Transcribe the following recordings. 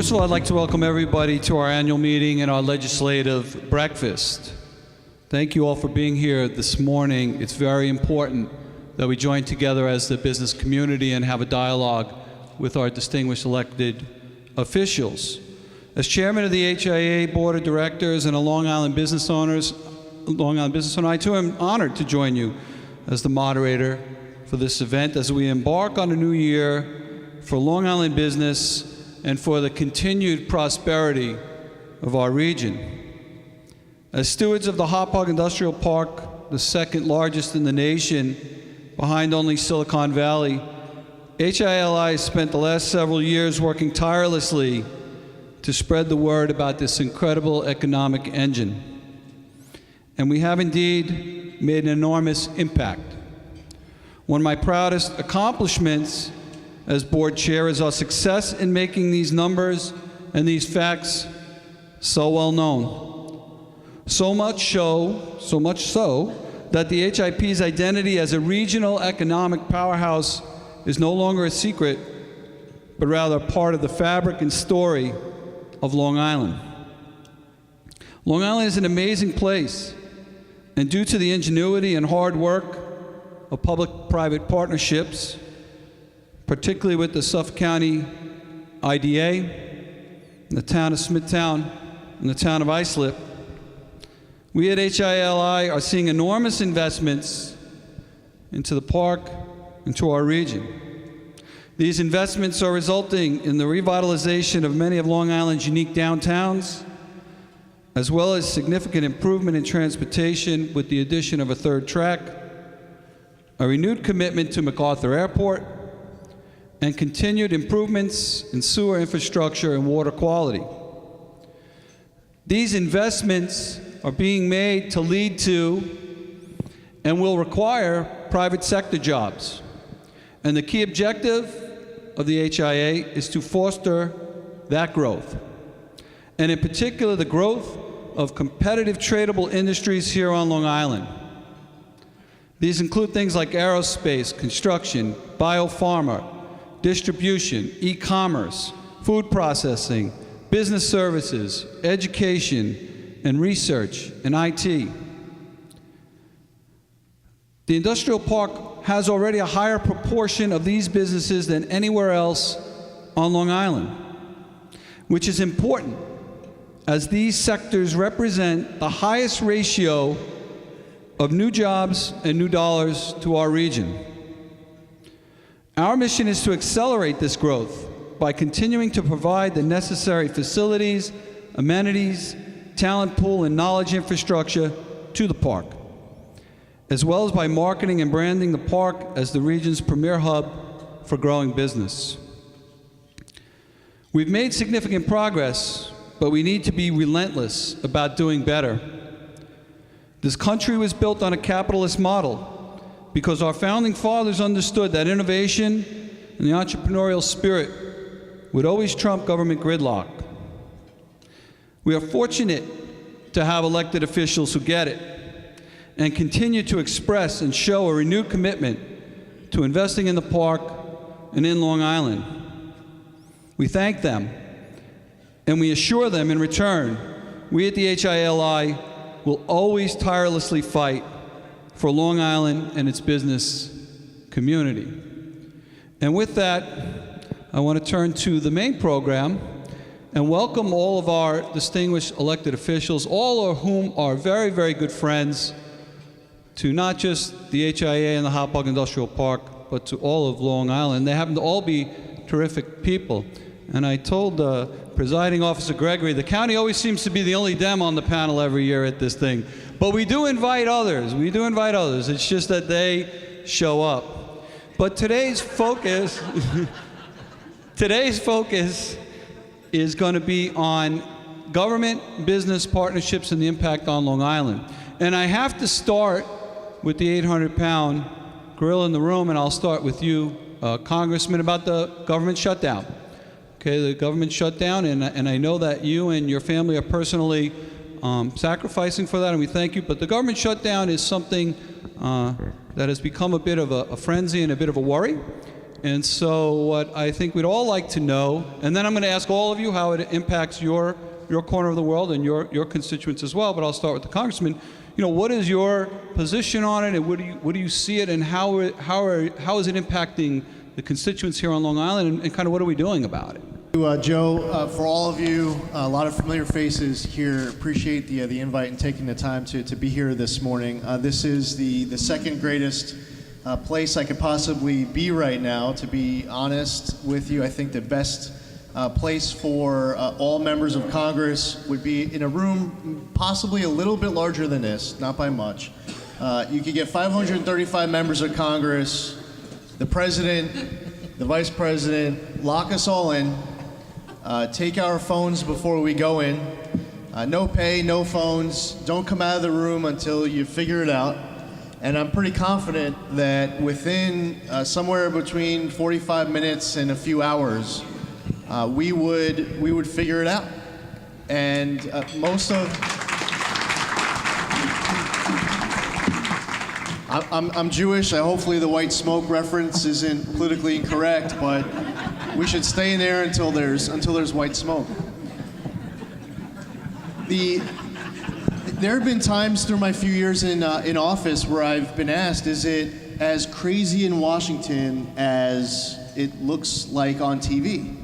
First of all, I'd like to welcome everybody to our annual meeting and our legislative breakfast. Thank you all for being here this morning. It's very important that we join together as the business community and have a dialogue with our distinguished elected officials. As chairman of the HIA Board of Directors and a Long Island business owner, I too am honored to join you as the moderator for this event as we embark on a new year for Long Island business and for the continued prosperity of our region. As stewards of the Hop Hog Industrial Park, the second largest in the nation, behind only Silicon Valley, HIA-LI spent the last several years working tirelessly to spread the word about this incredible economic engine. And we have indeed made an enormous impact. One of my proudest accomplishments as board chair is our success in making these numbers and these facts so well known. So much so that the HIP's identity as a regional economic powerhouse is no longer a secret, but rather part of the fabric and story of Long Island. Long Island is an amazing place, and due to the ingenuity and hard work of public-private partnerships, particularly with the Suffolk County IDA, the town of Smithtown, and the town of Islip, we at HIA-LI are seeing enormous investments into the park and to our region. These investments are resulting in the revitalization of many of Long Island's unique downtowns, as well as significant improvement in transportation with the addition of a third track, a renewed commitment to MacArthur Airport, and continued improvements in sewer infrastructure and water quality. These investments are being made to lead to and will require private sector jobs. And the key objective of the HIA is to foster that growth. And in particular, the growth of competitive tradable industries here on Long Island. These include things like aerospace, construction, biopharma, distribution, e-commerce, food processing, business services, education, and research, and IT. The industrial park has already a higher proportion of these businesses than anywhere else on Long Island, which is important as these sectors represent the highest ratio of new jobs and new dollars to our region. Our mission is to accelerate this growth by continuing to provide the necessary facilities, amenities, talent pool, and knowledge infrastructure to the park, as well as by marketing and branding the park as the region's premier hub for growing business. We've made significant progress, but we need to be relentless about doing better. This country was built on a capitalist model because our founding fathers understood that innovation and the entrepreneurial spirit would always trump government gridlock. We are fortunate to have elected officials who get it and continue to express and show a renewed commitment to investing in the park and in Long Island. We thank them, and we assure them in return, we at the HIA-LI will always tirelessly fight for Long Island and its business community. And with that, I want to turn to the main program and welcome all of our distinguished elected officials, all of whom are very, very good friends to not just the HIA and the Hop Hog Industrial Park, but to all of Long Island. They happen to all be terrific people. And I told Presiding Officer Gregory, the county always seems to be the only Dem on the panel every year at this thing. But we do invite others. We do invite others. It's just that they show up. But today's focus, is going to be on government business partnerships and the impact on Long Island. And I have to start with the 800-pound gorilla in the room, and I'll start with you, Congressman, about the government shutdown. Okay, the government shutdown, and I know that you and your family are personally sacrificing for that, and we thank you. But the government shutdown is something that has become a bit of a frenzy and a bit of a worry. And so what I think we'd all like to know, and then I'm going to ask all of you how it impacts your corner of the world and your constituents as well, but I'll start with the Congressman. What is your position on it, and what do you see it, and how is it impacting the constituents here on Long Island, and kind of what are we doing about it? Joe, for all of you, a lot of familiar faces here. Appreciate the invite and taking the time to be here this morning. This is the second greatest place I could possibly be right now. To be honest with you, I think the best place for all members of Congress would be in a room possibly a little bit larger than this, not by much. You could get 535 members of Congress, the President, the Vice President, lock us all in. Take our phones before we go in. No pay, no phones. Don't come out of the room until you figure it out. And I'm pretty confident that within somewhere between 45 minutes and a few hours, we would figure it out. And I'm Jewish. Hopefully the white smoke reference isn't politically incorrect, but we should stay in there until there's white smoke. There have been times through my few years in office where I've been asked, is it as crazy in Washington as it looks like on TV?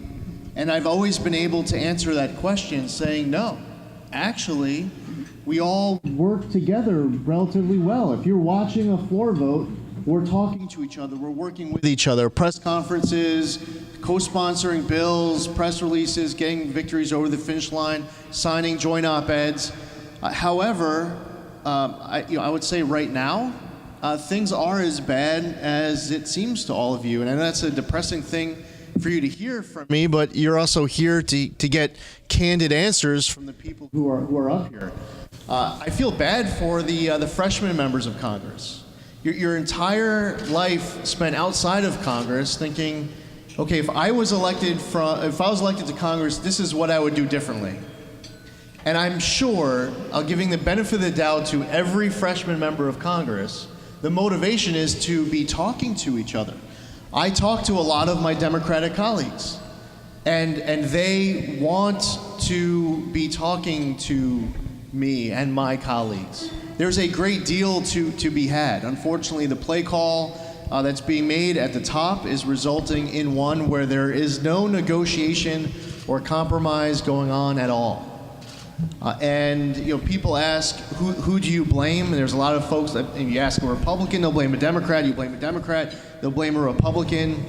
And I've always been able to answer that question saying, no, actually, we all work together relatively well. If you're watching a floor vote, we're talking to each other, we're working with each other. Press conferences, co-sponsoring bills, press releases, getting victories over the finish line, signing joint op-eds. However, I would say right now, things are as bad as it seems to all of you. And I know that's a depressing thing for you to hear from me, but you're also here to get candid answers from the people who are up here. I feel bad for the freshman members of Congress. Your entire life spent outside of Congress thinking, okay, if I was elected to Congress, this is what I would do differently. And I'm sure, giving the benefit of the doubt to every freshman member of Congress, the motivation is to be talking to each other. I talk to a lot of my Democratic colleagues, and they want to be talking to me and my colleagues. There's a great deal to be had. Unfortunately, the play call that's being made at the top is resulting in one where there is no negotiation or compromise going on at all. And people ask, who do you blame? And there's a lot of folks that, if you ask a Republican, they'll blame a Democrat. You blame a Democrat, they'll blame a Republican.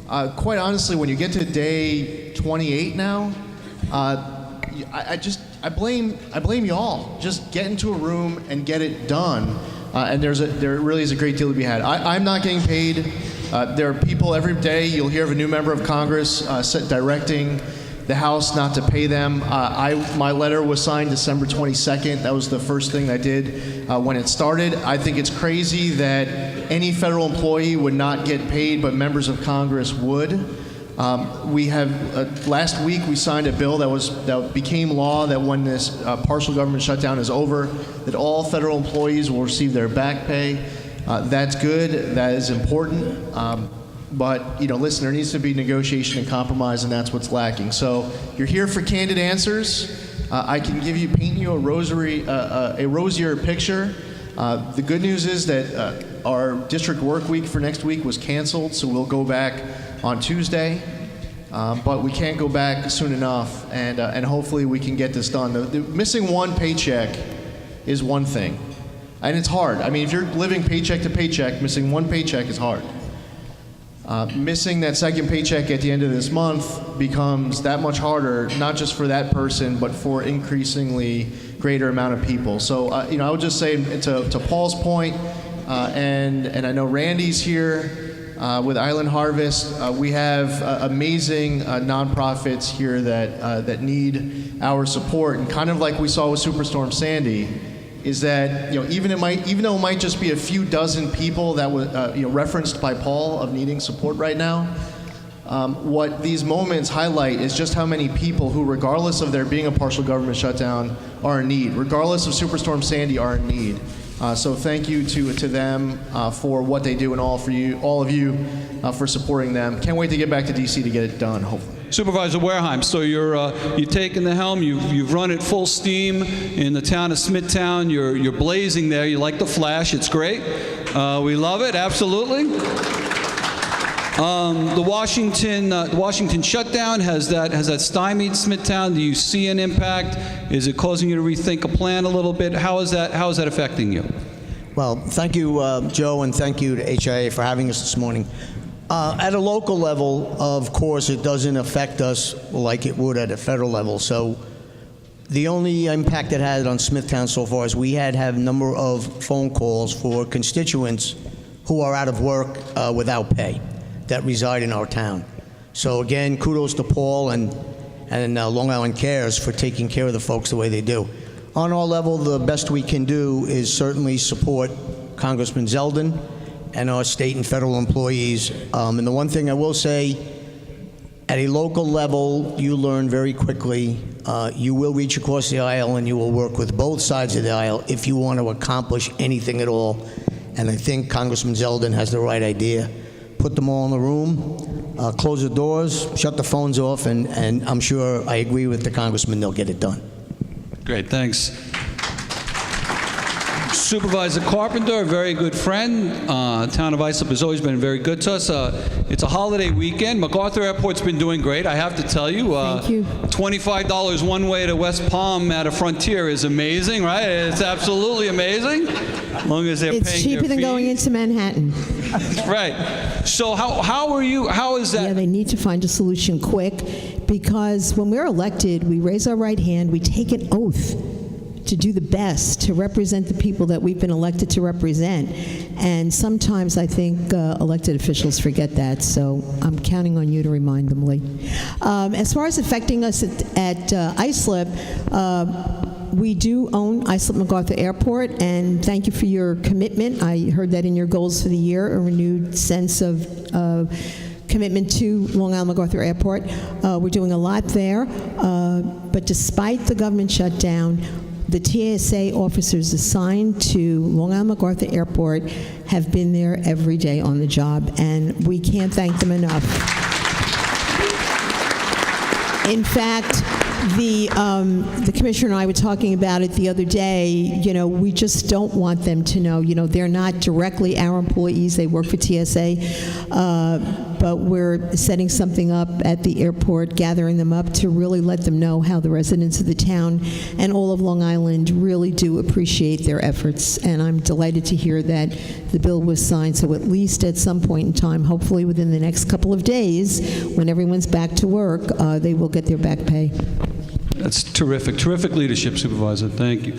Quite honestly, when you get to day 28 now, I blame y'all. Just get into a room and get it done. And there really is a great deal to be had. I'm not getting paid. There are people every day, you'll hear of a new member of Congress directing the House not to pay them. My letter was signed December 22nd. That was the first thing I did when it started. I think it's crazy that any federal employee would not get paid, but members of Congress would. We have last week we signed a bill that became law that when this partial government shutdown is over, that all federal employees will receive their back pay. That's good. That is important. But listen, there needs to be negotiation and compromise, and that's what's lacking. So you're here for candid answers. I can paint you a rosier picture. The good news is that our district work week for next week was canceled, so we'll go back on Tuesday. But we can't go back soon enough, and hopefully we can get this done. The missing one paycheck is one thing, and it's hard. I mean, if you're living paycheck to paycheck, missing one paycheck is hard. Missing that second paycheck at the end of this month becomes that much harder, not just for that person, but for increasingly greater amount of people. So, I would just say to Paul's point, and I know Randy's here with Island Harvest. We have amazing nonprofits here that need our support, and kind of like we saw with Superstorm Sandy, is that even though it might just be a few dozen people that was referenced by Paul of needing support right now, what these moments highlight is just how many people who, regardless of there being a partial government shutdown, are in need, regardless of Superstorm Sandy, are in need. So thank you to them for what they do, and all of you for supporting them. Can't wait to get back to DC to get it done, hopefully. Supervisor Wareheim, so you're taking the helm. You've run it full steam in the town of Smithtown. You're blazing there. You like the flash. It's great. We love it. Absolutely. The Washington shutdown, has that stymied Smithtown? Do you see an impact? Is it causing you to rethink a plan a little bit? How is that affecting you? Well, thank you, Joe, and thank you to HIA for having us this morning. At a local level, of course, it doesn't affect us like it would at a federal level. So the only impact it had on Smithtown so far is we had a number of phone calls for constituents who are out of work without pay that reside in our town. So again, kudos to Paul and Long Island Cares for taking care of the folks the way they do. On our level, the best we can do is certainly support Congressman Zeldin and our state and federal employees. And the one thing I will say, at a local level, you learn very quickly. You will reach across the aisle and you will work with both sides of the aisle if you want to accomplish anything at all. And I think Congressman Zeldin has the right idea. Put them all in the room, close the doors, shut the phones off, and I'm sure I agree with the congressman, they'll get it done. Great, thanks. Supervisor Carpenter, a very good friend. Town of Islip has always been very good to us. It's a holiday weekend. MacArthur Airport's been doing great, I have to tell you. Thank you. $25 one way to West Palm at a Frontier is amazing, right? It's absolutely amazing, as long as they're paying their It's cheaper than going fees. into Manhattan. Right. So how is that? Yeah, they need to find a solution quick, because when we're elected, we raise our right hand, we take an oath to do the best, to represent the people that we've been elected to represent. And sometimes I think elected officials forget that, so I'm counting on you to remind them, Lee. As far as affecting us at Islip, we do own Islip MacArthur Airport, and thank you for your commitment. I heard that in your goals for the year, a renewed sense of commitment to Long Island MacArthur Airport. We're doing a lot there, but despite the government shutdown, the TSA officers assigned to Long Island MacArthur Airport have been there every day on the job, and we can't thank them enough. In fact, the commissioner and I were talking about it the other day. You know, we just don't want them to know, you know, they're not directly our employees, they work for TSA, but we're setting something up at the airport, gathering them up to really let them know how the residents of the town and all of Long Island really do appreciate their efforts. And I'm delighted to hear that the bill was signed, so at least at some point in time, hopefully within the next couple of days, when everyone's back to work, they will get their back pay. That's terrific. Terrific leadership, Supervisor. Thank you.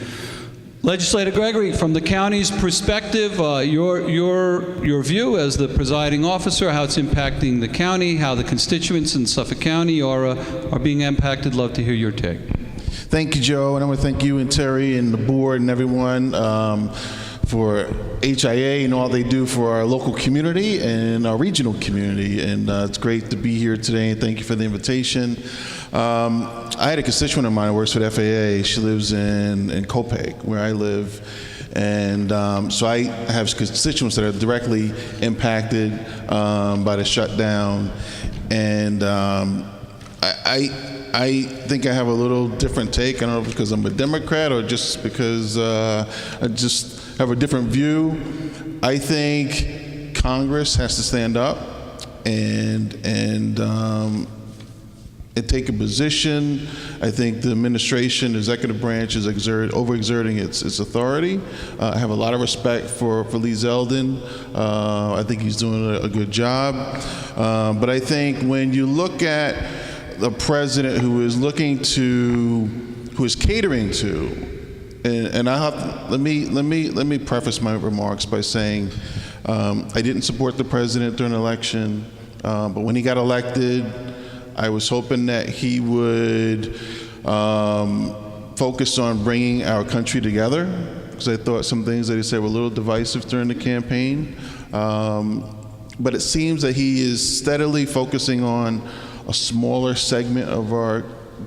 Legislator Gregory, from the county's perspective, your view as the presiding officer, how it's impacting the county, how the constituents in Suffolk County are being impacted. Love to hear your take. Thank you, Joe, and I want to thank you and Terry and the board and everyone for HIA and all they do for our local community and our regional community. And it's great to be here today, and thank you for the invitation. I had a constituent of mine who works for the FAA. She lives in Copac, where I live. And so I have constituents that are directly impacted by the shutdown. And I think I have a little different take. I don't know if it's because I'm a Democrat or just because I just have a different view. I think Congress has to stand up and take a position. I think the administration, the executive branch is overexerting its authority. I have a lot of respect for Lee Zeldin. I think he's doing a good job. But I think when you look at the president who is catering to, and I have let me preface my remarks by saying I didn't support the president during the election, but when he got elected, I was hoping that he would focus on bringing our country together, because I thought some things that he said were a little divisive during the campaign. But it seems that he is steadily focusing on a smaller segment of our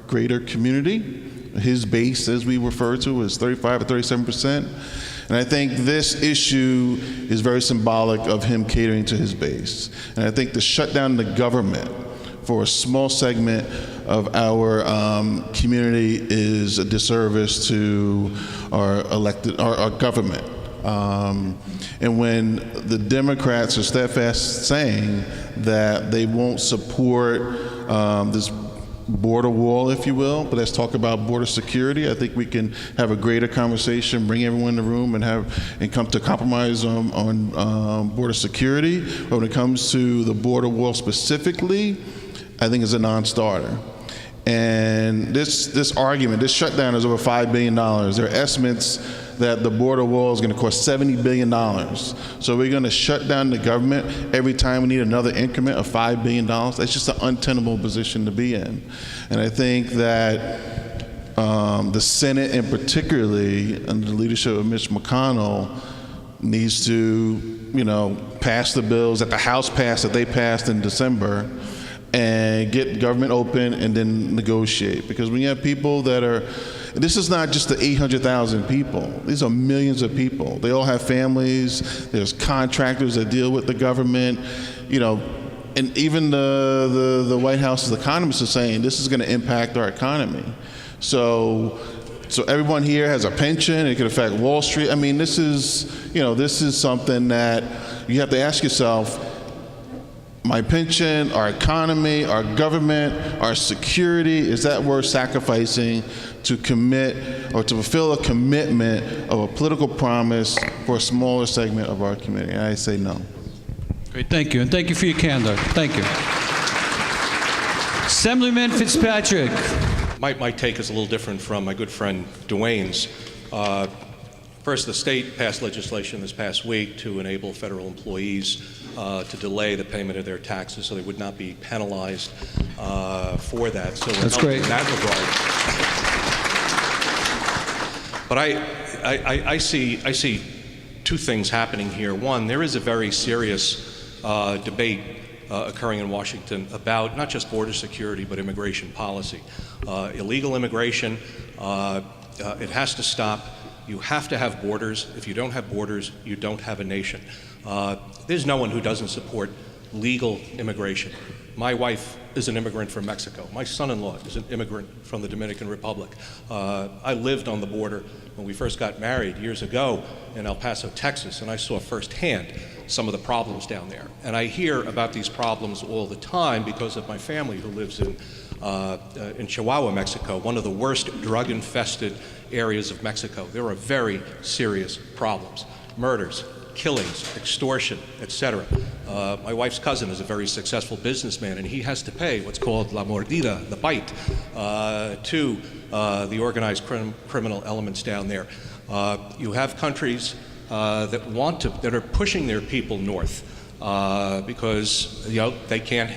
greater community. His base, as we refer to, is 35 or 37%. And I think this issue is very symbolic of him catering to his base. And I think the shutdown of the government for a small segment of our community is a disservice to our government. And when the Democrats are steadfast saying that they won't support this border wall, if you will, but let's talk about border security. I think we can have a greater conversation, bring everyone in the room, and come to compromise on border security. But when it comes to the border wall specifically, I think it's a non-starter. And this argument, this shutdown is over $5 billion. There are estimates that the border wall is going to cost $70 billion. So we're going to shut down the government every time we need another increment of $5 billion. That's just an untenable position to be in. And I think that the Senate, and particularly under the leadership of Mitch McConnell, needs to, pass the bills that the House passed, that they passed in December, and get government open and then negotiate. Because when you have people that are, this is not just the 800,000 people. These are millions of people. They all have families. There's contractors that deal with the government, and even the White House's economists are saying this is going to impact our economy. So everyone here has a pension. It could affect Wall Street. I mean, this is something that you have to ask yourself, my pension, our economy, our government, our security, is that worth sacrificing to commit or to fulfill a commitment of a political promise for a smaller segment of our community? And I say no. Great, thank you, and thank you for your candor. Thank you. Assemblyman Fitzpatrick. My take is a little different from my good friend Dwayne's. First, the state passed legislation this past week to enable federal employees to delay the payment of their taxes so they would not be penalized for that. So that's great in that regard. But I see two things happening here. One, there is a very serious debate occurring in Washington about not just border security but immigration policy. Illegal immigration, it has to stop. You have to have borders. If you don't have borders, you don't have a nation. There's no one who doesn't support legal immigration. My wife is an immigrant from Mexico. My son-in-law is an immigrant from the Dominican Republic. I lived on the border when we first got married years ago in El Paso, Texas, and I saw firsthand some of the problems down there. And I hear about these problems all the time because of my family who lives in Chihuahua, Mexico, one of the worst drug-infested areas of Mexico. There are very serious problems: murders, killings, extortion, etc. My wife's cousin is a very successful businessman, and he has to pay what's called la mordida, the bite, to the organized criminal elements down there. You have countries that are pushing their people north because they can't.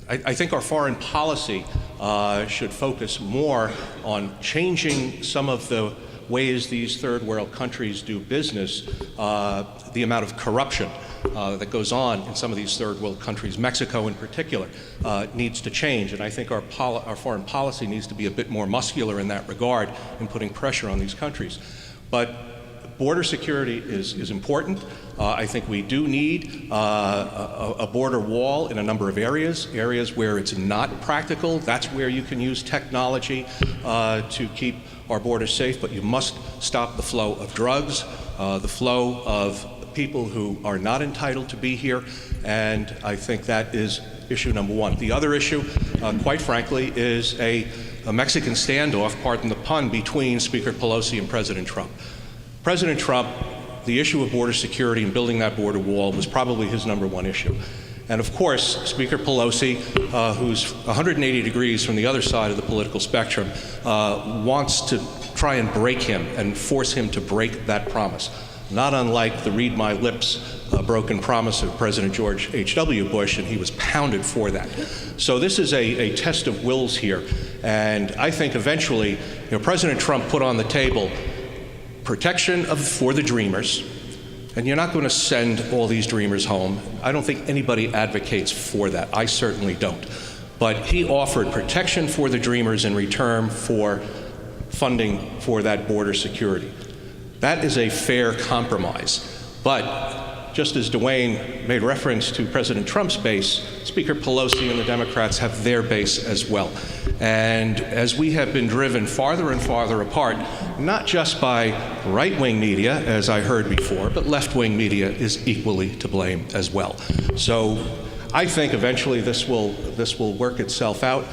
I think our foreign policy should focus more on changing some of the ways these third world countries do business, the amount of corruption that goes on in some of these third world countries, Mexico in particular, needs to change. And I think our foreign policy needs to be a bit more muscular in that regard in putting pressure on these countries. But border security is important. I think we do need a border wall in a number of areas where it's not practical. That's where you can use technology to keep our borders safe, but you must stop the flow of drugs, the flow of people who are not entitled to be here, and I think that is issue number one. The other issue, quite frankly, is a Mexican standoff, pardon the pun, between Speaker Pelosi and President Trump. President Trump, the issue of border security and building that border wall was probably his number one issue. And of course, Speaker Pelosi, who's 180 degrees from the other side of the political spectrum, wants to try and break him and force him to break that promise. Not unlike the read my lips broken promise of President George H.W. Bush, and he was pounded for that. So this is a test of wills here. And I think eventually, President Trump put on the table protection for the dreamers, and you're not going to send all these dreamers home. I don't think anybody advocates for that. I certainly don't. But he offered protection for the dreamers in return for funding for that border security. That is a fair compromise. But just as Dwayne made reference to President Trump's base, Speaker Pelosi and the Democrats have their base as well. And as we have been driven farther and farther apart, not just by right-wing media, as I heard before, but left-wing media is equally to blame as well. So I think eventually this will work itself out.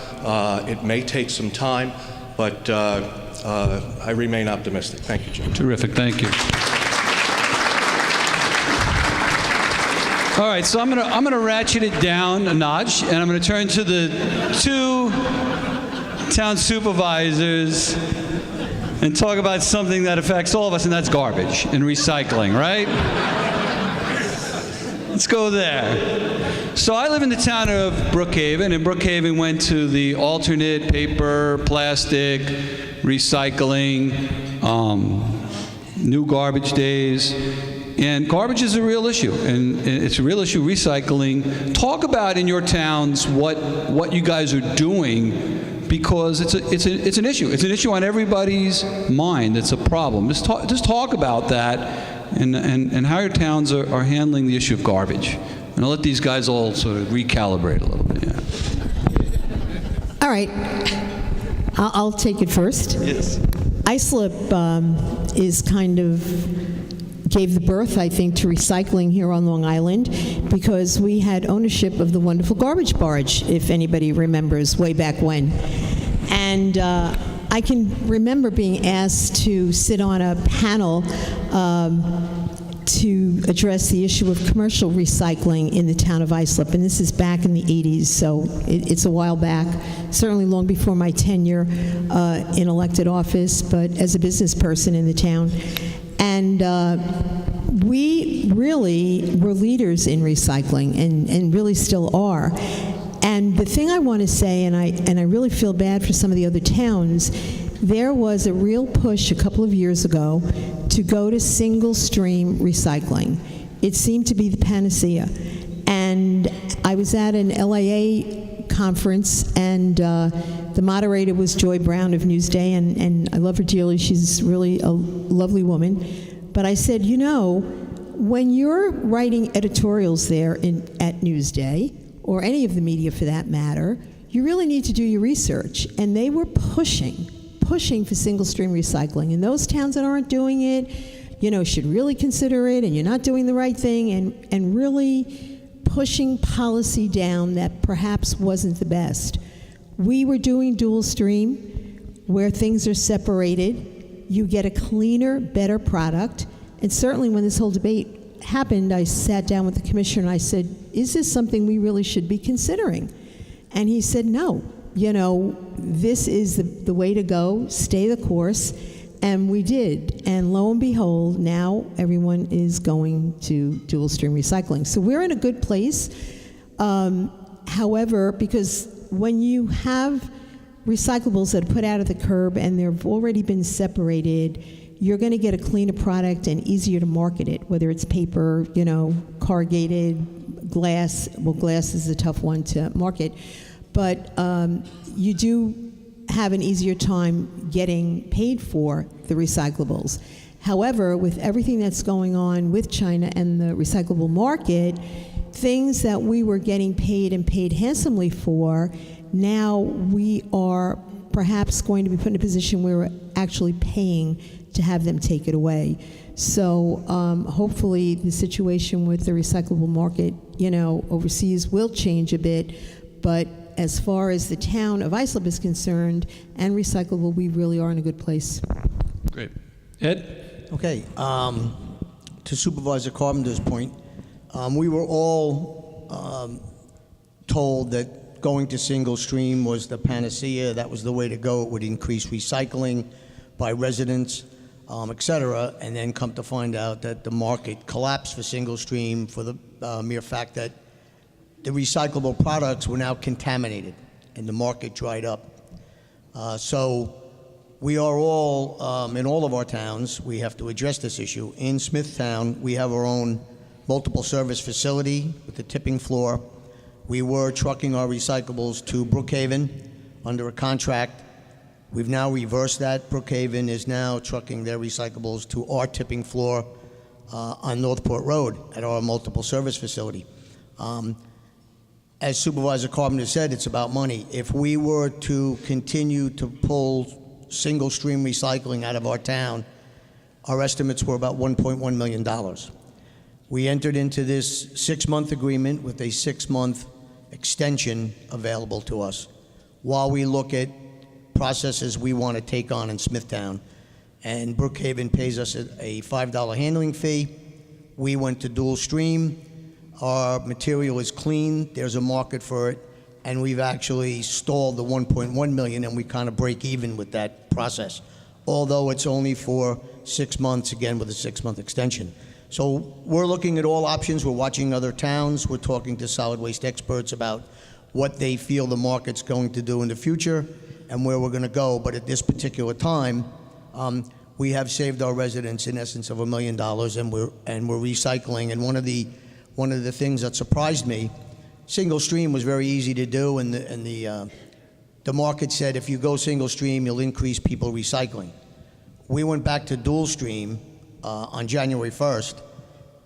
It may take some time, but I remain optimistic. Thank you, Jim. Terrific, thank you. All right, so I'm gonna ratchet it down a notch, and I'm gonna turn to the two town supervisors and talk about something that affects all of us, and that's garbage and recycling, right? Let's go there. So I live in the town of Brookhaven, and Brookhaven went to the alternate paper, plastic, recycling, new garbage days. And garbage is a real issue, and it's a real issue, recycling. Talk about in your towns what you guys are doing, because it's an issue. It's an issue on everybody's mind. It's a problem. Just talk about that and how your towns are handling the issue of garbage. And I'll let these guys all sort of recalibrate a little bit. Yeah. All right. I'll take it first. Yes. Islip is kind of gave the birth, I think, to recycling here on Long Island, because we had ownership of the wonderful garbage barge, if anybody remembers, way back when. And I can remember being asked to sit on a panel to address the issue of commercial recycling in the town of Islip, and this is back in the 80s, so it's a while back, certainly long before my tenure in elected office, but as a business person in the town. And we really were leaders in recycling, and really still are. And the thing I want to say, and I really feel bad for some of the other towns, there was a real push a couple of years ago to go to single-stream recycling. It seemed to be the panacea. And I was at an LIA conference, and the moderator was Joy Brown of Newsday, and I love her dearly. She's really a lovely woman. But I said, you know, when you're writing editorials there at Newsday, or any of the media for that matter, you really need to do your research. And they were pushing for single-stream recycling. And those towns that aren't doing it, you know, should really consider it, and you're not doing the right thing, and really pushing policy down that perhaps wasn't the best. We were doing dual stream, where things are separated. You get a cleaner, better product. And certainly when this whole debate happened, I sat down with the commissioner and I said, is this something we really should be considering? And he said, no. You know, this is the way to go, stay the course. And we did. And lo and behold, now everyone is going to dual stream recycling. So we're in a good place. However, because when you have recyclables that are put out at the curb and they've already been separated, you're going to get a cleaner product and easier to market it, whether it's paper, you know, corrugated, glass. Well, glass is a tough one to market. But you do have an easier time getting paid for the recyclables. However, with everything that's going on with China and the recyclable market, things that we were getting paid and paid handsomely for, now we are perhaps going to be put in a position where we're actually paying to have them take it away. So hopefully the situation with the recyclable market, you know, overseas will change a bit, but as far as the town of Islip is concerned and recyclable, we really are in a good place. Great. Ed? Okay, to Supervisor Carpenter's point, we were all told that going to single stream was the panacea, that was the way to go, it would increase recycling by residents, et cetera, and then come to find out that the market collapsed for single stream for the mere fact that the recyclable products were now contaminated and the market dried up. So we are all, in all of our towns, we have to address this issue. In Smithtown, we have our own multiple service facility with the tipping floor. We were trucking our recyclables to Brookhaven under a contract. We've now reversed that. Brookhaven is now trucking their recyclables to our tipping floor on Northport Road at our multiple service facility. As Supervisor Carpenter said, it's about money. If we were to continue to pull single stream recycling out of our town, our estimates were about $1.1 million. We entered into this 6-month agreement with a 6-month extension available to us while we look at processes we want to take on in Smithtown. And Brookhaven pays us a $5 handling fee. We went to dual stream. Our material is clean. There's a market for it. And we've actually stalled the 1.1 million, and we kind of break even with that process, although it's only for 6 months, again, with a 6-month extension. So we're looking at all options. We're watching other towns. We're talking to solid waste experts about what they feel the market's going to do in the future and where we're going to go. But at this particular time, we have saved our residents in essence of $1 million, and we're recycling. And one of the things that surprised me, single stream was very easy to do, and the market said if you go single stream, you'll increase people recycling. We went back to dual stream on January 1st,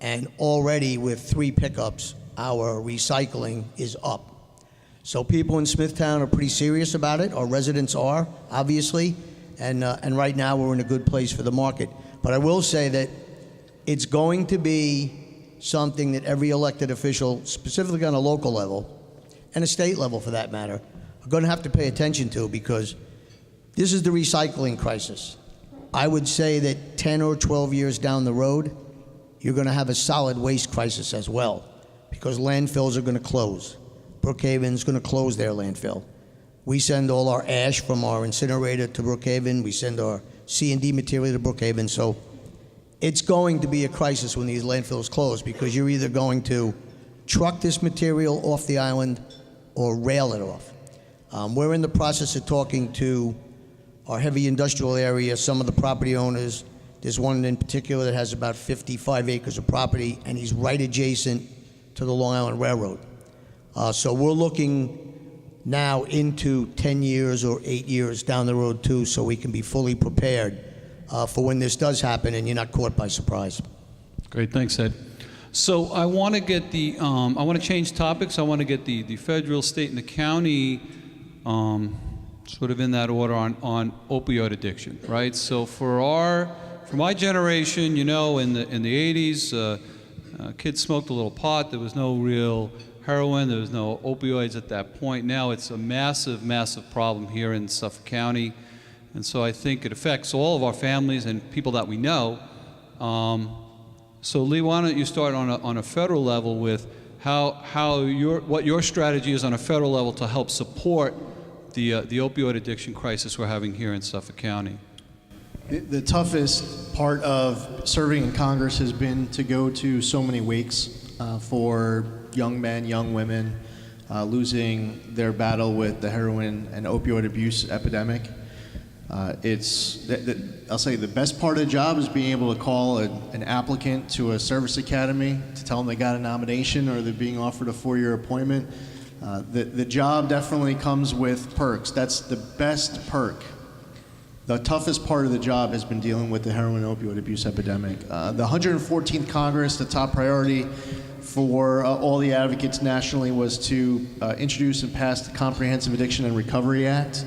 and already with 3 pickups, our recycling is up. So people in Smithtown are pretty serious about it. Our residents are, obviously, and right now we're in a good place for the market. But I will say that it's going to be something that every elected official, specifically on a local level, and a state level for that matter, are going to have to pay attention to, because this is the recycling crisis. I would say that 10 or 12 years down the road, you're going to have a solid waste crisis as well, because landfills are going to close. Brookhaven's going to close their landfill. We send all our ash from our incinerator to Brookhaven. We send our C&D material to Brookhaven. So it's going to be a crisis when these landfills close, because you're either going to truck this material off the island or rail it off. We're in the process of talking to our heavy industrial area, some of the property owners. There's one in particular that has about 55 acres of property, and he's right adjacent to the Long Island Railroad. So we're looking now into 10 years or 8 years down the road too, so we can be fully prepared for when this does happen and you're not caught by surprise. Great, thanks, Ed. So I want to get I want to change topics. I want to get the federal, state, and the county sort of in that order on opioid addiction, right? So for my generation, you know, in the 80s, kids smoked a little pot. There was no real heroin. There was no opioids at that point. Now it's a massive, massive problem here in Suffolk County. And so I think it affects all of our families and people that we know. So Lee, why don't you start on a federal level with what your strategy is on a federal level to help support the opioid addiction crisis we're having here in Suffolk County. The toughest part of serving in Congress has been to go to so many wakes for young men, young women, losing their battle with the heroin and opioid abuse epidemic. I'll say the best part of the job is being able to call an applicant to a service academy to tell them they got a nomination or they're being offered a 4-year appointment. The job definitely comes with perks. That's the best perk. The toughest part of the job has been dealing with the heroin and opioid abuse epidemic. The 114th Congress, the top priority for all the advocates nationally was to introduce and pass the Comprehensive Addiction and Recovery Act,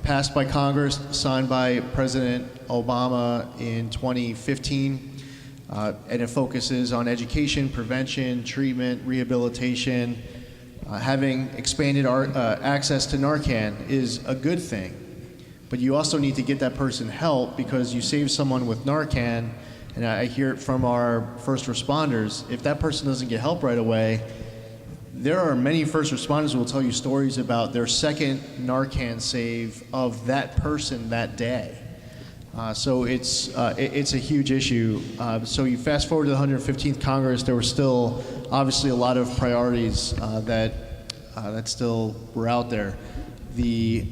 passed by Congress, signed by President Obama in 2015, and it focuses on education, prevention, treatment, rehabilitation. Having expanded our access to Narcan is a good thing. But you also need to get that person help, because you save someone with Narcan, and I hear it from our first responders, if that person doesn't get help right away, there are many first responders who will tell you stories about their second Narcan save of that person that day. So it's a huge issue. So you fast forward to the 115th Congress, there were still obviously a lot of priorities that still were out there. The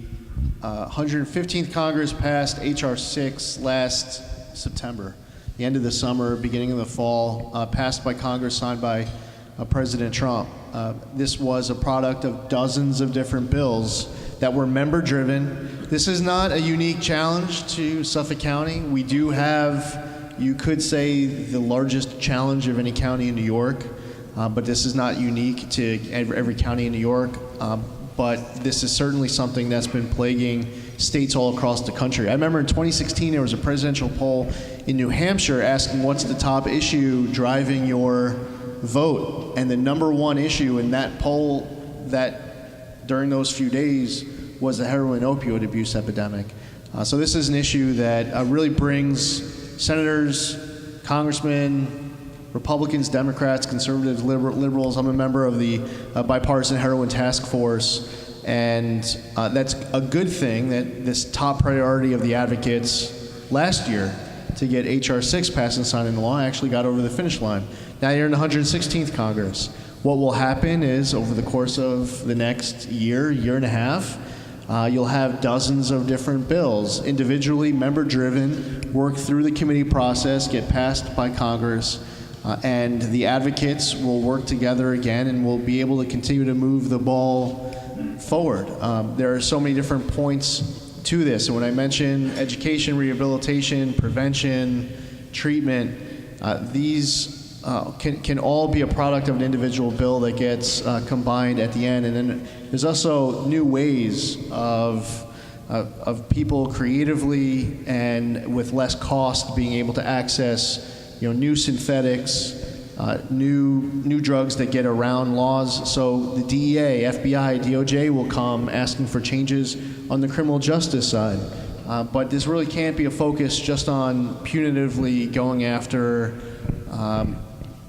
115th Congress passed H.R. 6 last September, the end of the summer, beginning of the fall, passed by Congress, signed by President Trump. This was a product of dozens of different bills that were member-driven. This is not a unique challenge to Suffolk County. We do have, you could say, the largest challenge of any county in New York, but this is not unique to every county in New York. But this is certainly something that's been plaguing states all across the country. I remember in 2016 there was a presidential poll in New Hampshire asking what's the top issue driving your vote, and the number one issue in that poll that during those few days was the heroin opioid abuse epidemic. So this is an issue that really brings senators, congressmen, Republicans, Democrats, conservatives, liberals. I'm a member of the bipartisan heroin task force, and that's a good thing that this top priority of the advocates last year to get H.R. 6 passed and signed into law actually got over the finish line. Now you're in the 116th Congress. What will happen is over the course of the next year, year and a half, you'll have dozens of different bills, individually member-driven, work through the committee process, get passed by Congress, and the advocates will work together again and will be able to continue to move the ball forward. There are so many different points to this, and when I mention education, rehabilitation, prevention, treatment, these can all be a product of an individual bill that gets combined at the end. And then there's also new ways of people creatively and with less cost being able to access, new synthetics, new drugs that get around laws. So the DEA, FBI, DOJ will come asking for changes on the criminal justice side. But this really can't be a focus just on punitively going after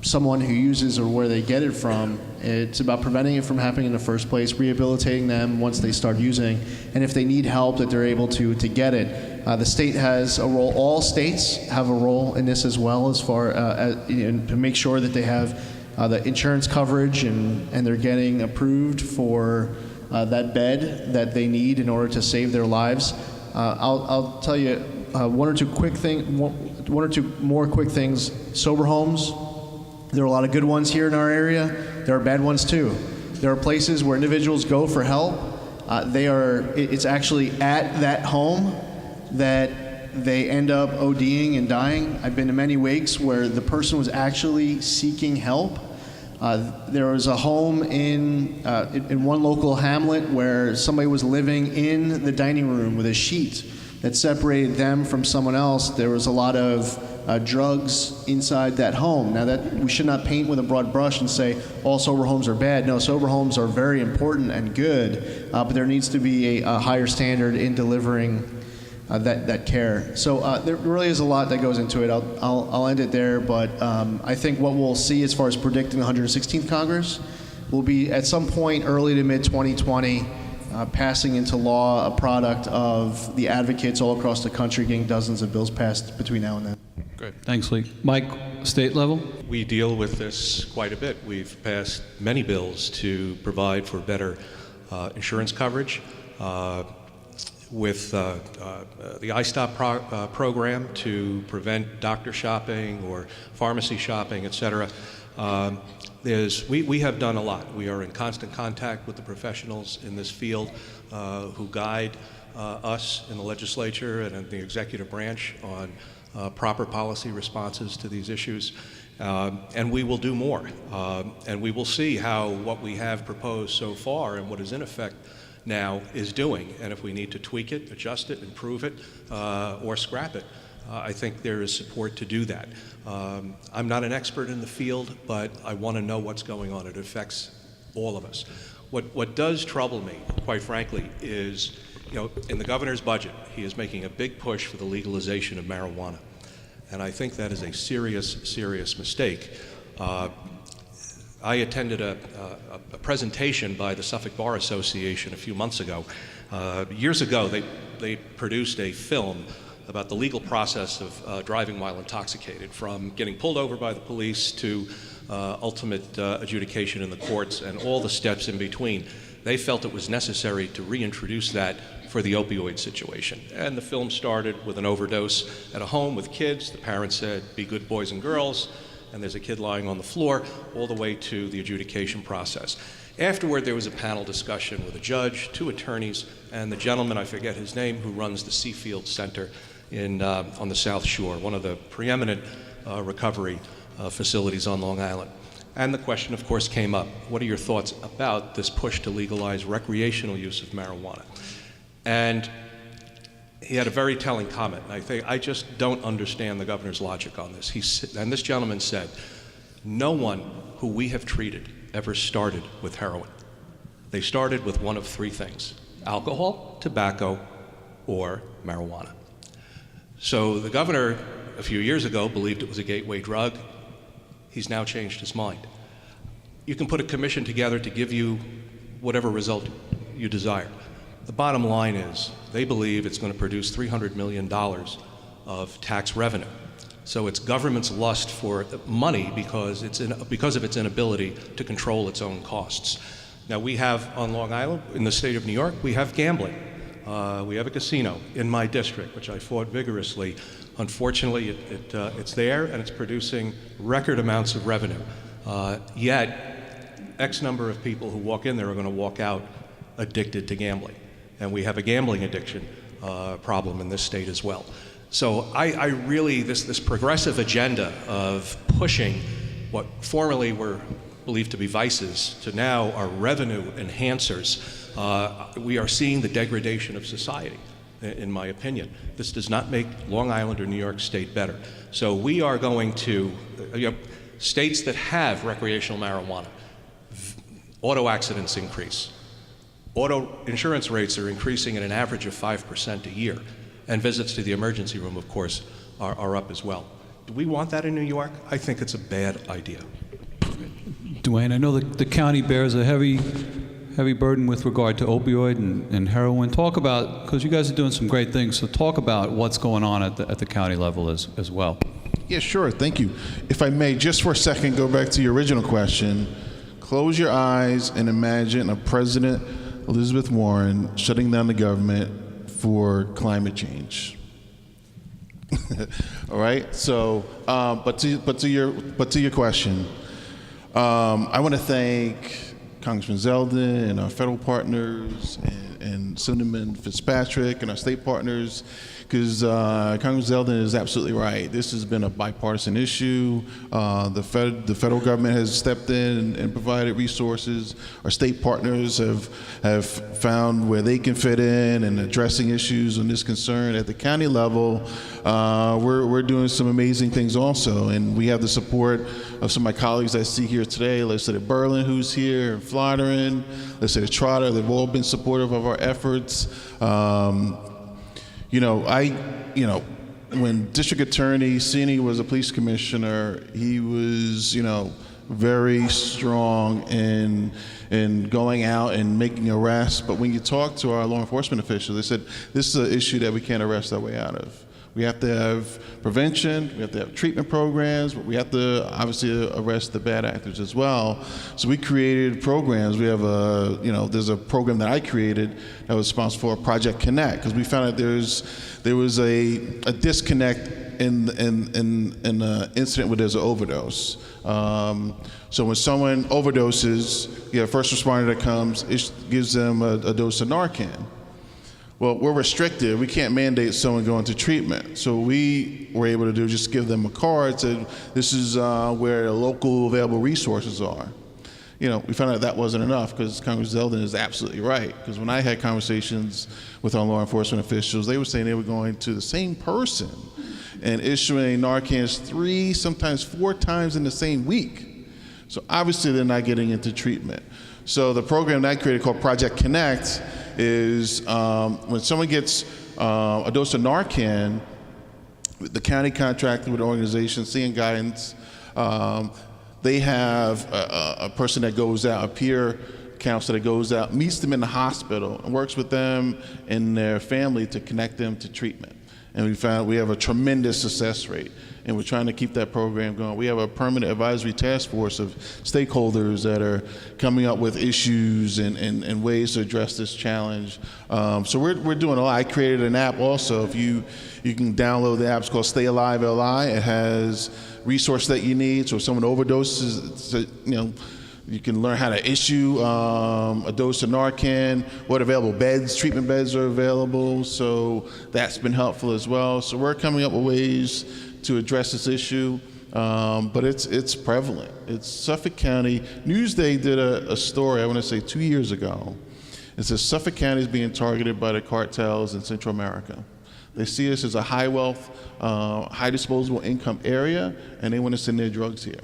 someone who uses or where they get it from. It's about preventing it from happening in the first place, rehabilitating them once they start using, and if they need help, that they're able to get it. The state has a role. All states have a role in this as well, as far as to make sure that they have the insurance coverage and they're getting approved for that bed that they need in order to save their lives. I'll tell you one or two more quick things. Sober homes. There are a lot of good ones here in our area. There are bad ones too. There are places where individuals go for help. It's actually at that home that they end up ODing and dying. I've been to many wakes where the person was actually seeking help. There was a home in one local hamlet where somebody was living in the dining room with a sheet that separated them from someone else. There was a lot of drugs inside that home. Now, that we should not paint with a broad brush and say all sober homes are bad. No, sober homes are very important and good, but there needs to be a higher standard in delivering that care. So there really is a lot that goes into it. I'll end it there, but I think what we'll see as far as predicting the 116th Congress will be at some point early to mid 2020 passing into law a product of the advocates all across the country getting dozens of bills passed between now and then. Good. Thanks, Lee. Mike, state level? We deal with this quite a bit. We've passed many bills to provide for better insurance coverage. With the iStop program to prevent doctor shopping or pharmacy shopping, et cetera. We have done a lot. We are in constant contact with the professionals in this field who guide us in the legislature and in the executive branch on proper policy responses to these issues. And we will do more. And we will see how what we have proposed so far and what is in effect now is doing, and if we need to tweak it, adjust it, improve it, or scrap it, I think there is support to do that. I'm not an expert in the field, but I want to know what's going on. It affects all of us. What does trouble me, quite frankly, is, in the governor's budget, he is making a big push for the legalization of marijuana, and I think that is a serious, serious mistake. I attended a presentation by the Suffolk Bar Association a few months ago. Years ago, they produced a film about the legal process of driving while intoxicated, from getting pulled over by the police to ultimate adjudication in the courts and all the steps in between. They felt it was necessary to reintroduce that for the opioid situation. And the film started with an overdose at a home with kids. The parents said, "Be good boys and girls." and there's a kid lying on the floor, all the way to the adjudication process. Afterward, there was a panel discussion with a judge, 2 attorneys, and the gentleman, I forget his name, who runs the Seafield Center on the South Shore, one of the preeminent recovery facilities on Long Island. And the question, of course, came up, what are your thoughts about this push to legalize recreational use of marijuana? And he had a very telling comment, and I just don't understand the governor's logic on this. And this gentleman said, no one who we have treated ever started with heroin. They started with one of 3 things: alcohol, tobacco, or marijuana. So the governor, a few years ago, believed it was a gateway drug. He's now changed his mind. You can put a commission together to give you whatever result you desire. The bottom line is they believe it's going to produce $300 million of tax revenue. So it's government's lust for money because of its inability to control its own costs. Now we have on Long Island, in the state of New York, we have gambling. We have a casino in my district, which I fought vigorously. Unfortunately, it's there and it's producing record amounts of revenue. Yet, X number of people who walk in there are going to walk out addicted to gambling. And we have a gambling addiction problem in this state as well. So I really, this progressive agenda of pushing what formerly were believed to be vices to now are revenue enhancers, we are seeing the degradation of society, in my opinion. This does not make Long Island or New York State better. So we are going to, states that have recreational marijuana, auto accidents increase. Auto insurance rates are increasing at an average of 5% a year. And visits to the emergency room, of course, are up as well. Do we want that in New York? I think it's a bad idea. Dwayne, I know the county bears a heavy burden with regard to opioid and heroin. Talk about, because you guys are doing some great things, so talk about what's going on at the county level as well. Yeah, sure. Thank you. If I may, just for a second, go back to your original question. Close your eyes and imagine a President Elizabeth Warren shutting down the government for climate change. All right. So, but to your question, I want to thank Congressman Zeldin and our federal partners and Senator Fitzpatrick and our state partners, because Congressman Zeldin is absolutely right. This has been a bipartisan issue. The federal government has stepped in and provided resources. Our state partners have found where they can fit in and addressing issues on this concern. At the county level, we're doing some amazing things also, and we have the support of some of my colleagues I see here today. Legislator Berlin, who's here, Flotteren, Legislator Trotter. They've all been supportive of our efforts. When District Attorney Cini was a police commissioner, he was, very strong in going out and making arrests. But when you talk to our law enforcement officials, they said, this is an issue that we can't arrest our way out of. We have to have prevention, we have to have treatment programs, but we have to obviously arrest the bad actors as well. So we created programs. We have there's a program that I created that was responsible for Project Connect, because we found that there was a disconnect in an incident where there's an overdose. So when someone overdoses, you have a first responder that comes, it gives them a dose of Narcan. Well, we're restricted. We can't mandate someone go into treatment. So we were able to do just give them a card, said this is where the local available resources are. We found out that wasn't enough, because Congressman Zeldin is absolutely right. Because when I had conversations with our law enforcement officials, they were saying they were going to the same person and issuing Narcans 3, sometimes 4 times in the same week. So obviously they're not getting into treatment. So the program that I created called Project Connect is when someone gets a dose of Narcan, the county contracted with an organization, Seeing Guidance, they have a person that goes out, a peer counselor that goes out, meets them in the hospital, and works with them and their family to connect them to treatment. and we found we have a tremendous success rate. And we're trying to keep that program going. We have a permanent advisory task force of stakeholders that are coming up with issues and ways to address this challenge. So we're doing a lot. I created an app also. If you can download the app. It's called Stay Alive LI. It has resources that you need. So if someone overdoses, you can learn how to issue a dose of Narcan, what available beds, treatment beds are available. So that's been helpful as well. So we're coming up with ways to address this issue, but it's prevalent. It's Suffolk County. Newsday did a story, I want to say 2 years ago. It says Suffolk County is being targeted by the cartels in Central America. They see us as a high wealth, high disposable income area, and they want to send their drugs here.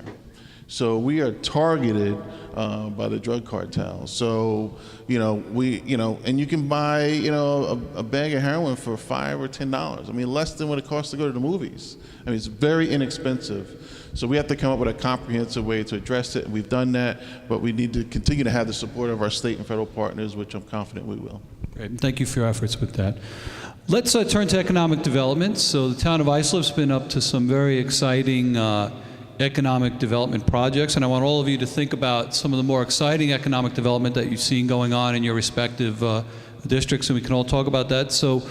So we are targeted by the drug cartels. So, and you can buy, a bag of heroin for $5 or $10. I mean, less than what it costs to go to the movies. I mean, it's very inexpensive. So we have to come up with a comprehensive way to address it, and we've done that, but we need to continue to have the support of our state and federal partners, which I'm confident we will. Great. Thank you for your efforts with that. Let's turn to economic development. So the town of Islip's been up to some very exciting economic development projects, and I want all of you to think about some of the more exciting economic development that you've seen going on in your respective districts, and we can all talk about that. So,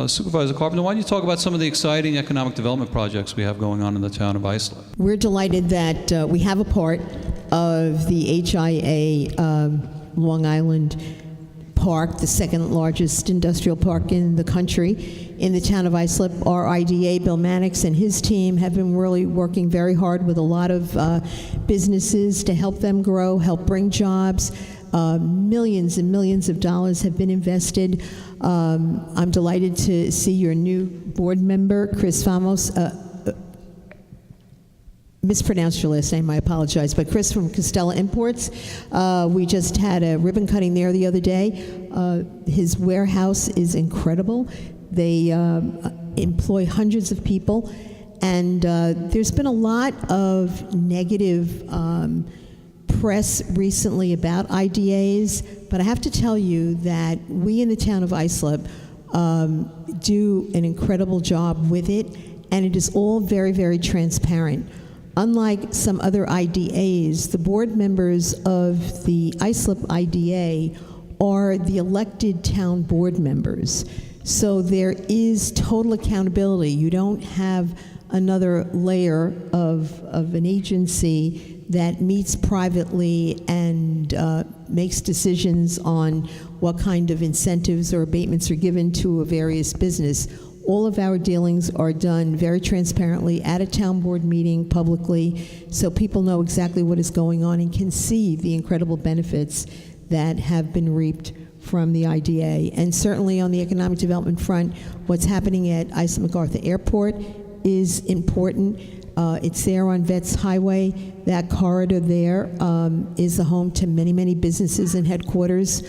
Supervisor Carpenter, why don't you talk about some of the exciting economic development projects we have going on in the town of Islip? We're delighted that we have a part of the HIA Long Island Park, the second largest industrial park in the country, in the town of Islip. Our IDA, Bill Mannix, and his team have been really working very hard with a lot of businesses to help them grow, help bring jobs. Millions and millions of dollars have been invested. I'm delighted to see your new board member, Chris Famos. Mispronounced your last name, I apologize, but Chris from Costella Imports. We just had a ribbon cutting there the other day. His warehouse is incredible. They employ hundreds of people, and there's been a lot of negative press recently about IDAs, but I have to tell you that we in the town of Islip do an incredible job with it, and it is all very, very transparent. Unlike some other IDAs, the board members of the Islip IDA are the elected town board members. So there is total accountability. You don't have another layer of an agency that meets privately and makes decisions on what kind of incentives or abatements are given to a various business. All of our dealings are done very transparently at a town board meeting publicly, so people know exactly what is going on and can see the incredible benefits that have been reaped from the IDA. And certainly on the economic development front, what's happening at Islip MacArthur Airport is important. It's there on Vets Highway. That corridor there is the home to many, many businesses and headquarters.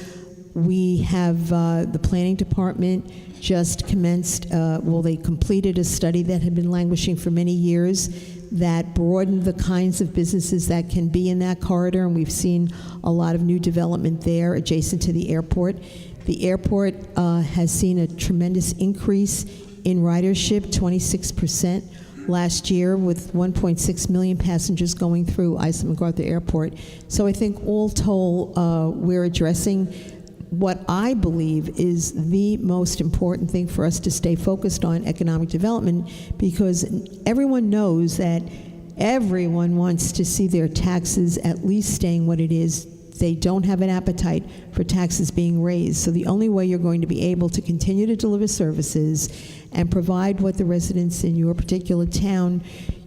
We have the planning department just commenced, they completed a study that had been languishing for many years that broadened the kinds of businesses that can be in that corridor, and we've seen a lot of new development there adjacent to the airport. The airport has seen a tremendous increase in ridership, 26% last year, with 1.6 million passengers going through Islip MacArthur Airport. So I think all told, we're addressing what I believe is the most important thing for us to stay focused on economic development, because everyone knows that everyone wants to see their taxes at least staying what it is. They don't have an appetite for taxes being raised. So the only way you're going to be able to continue to deliver services and provide what the residents in your particular town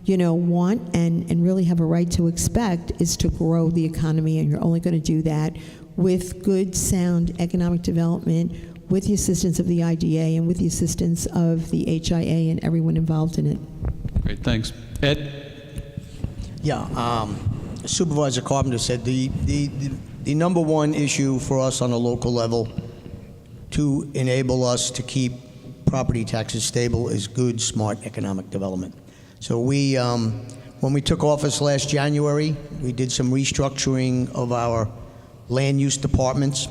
want and really have a right to expect is to grow the economy, and you're only going to do that with good, sound economic development, with the assistance of the IDA and with the assistance of the HIA and everyone involved in it. Great, thanks. Ed? Yeah, Supervisor Carpenter said the number one issue for us on a local level to enable us to keep property taxes stable is good, smart economic development. So when we took office last January, we did some restructuring of our land use departments.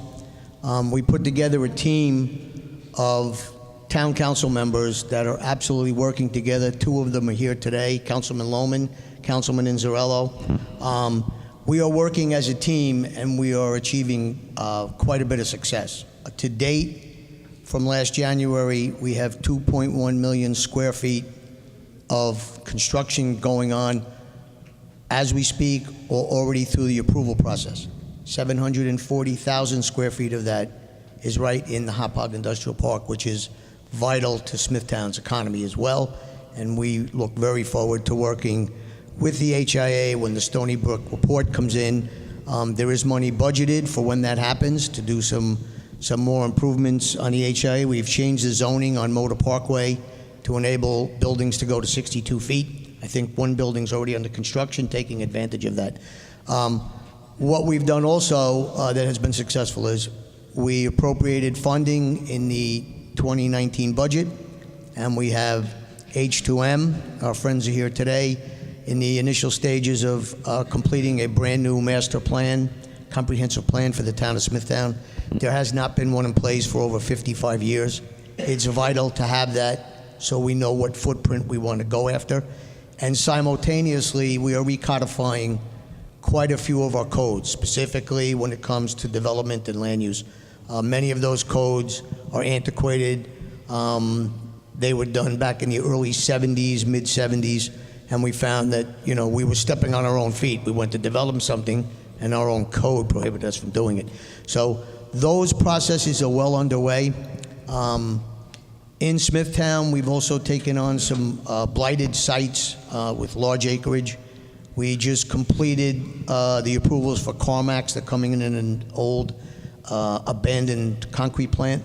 We put together a team of town council members that are absolutely working together. Two of them are here today, Councilman Lohman, Councilman Inzarello. We are working as a team, and we are achieving quite a bit of success. To date, from last January, we have 2.1 million square feet of construction going on as we speak or already through the approval process. 740,000 square feet of that is right in the Hauppauge Industrial Park, which is vital to Smithtown's economy as well. And we look very forward to working with the HIA when the Stony Brook report comes in. There is money budgeted for when that happens to do some more improvements on the HIA. We've changed the zoning on Motor Parkway to enable buildings to go to 62 feet. I think one building's already under construction, taking advantage of that. What we've done also that has been successful is we appropriated funding in the 2019 budget, and we have H2M, our friends are here today, in the initial stages of completing a brand new master plan, comprehensive plan for the town of Smithtown. There has not been one in place for over 55 years. It's vital to have that so we know what footprint we want to go after. And simultaneously, we are recodifying quite a few of our codes, specifically when it comes to development and land use. Many of those codes are antiquated. They were done back in the early 70s, mid 70s, and we found that, you know, we were stepping on our own feet. We went to develop something, and our own code prohibited us from doing it. So those processes are well underway. In Smithtown, we've also taken on some blighted sites with large acreage. We just completed the approvals for CarMax. They're coming in an old abandoned concrete plant.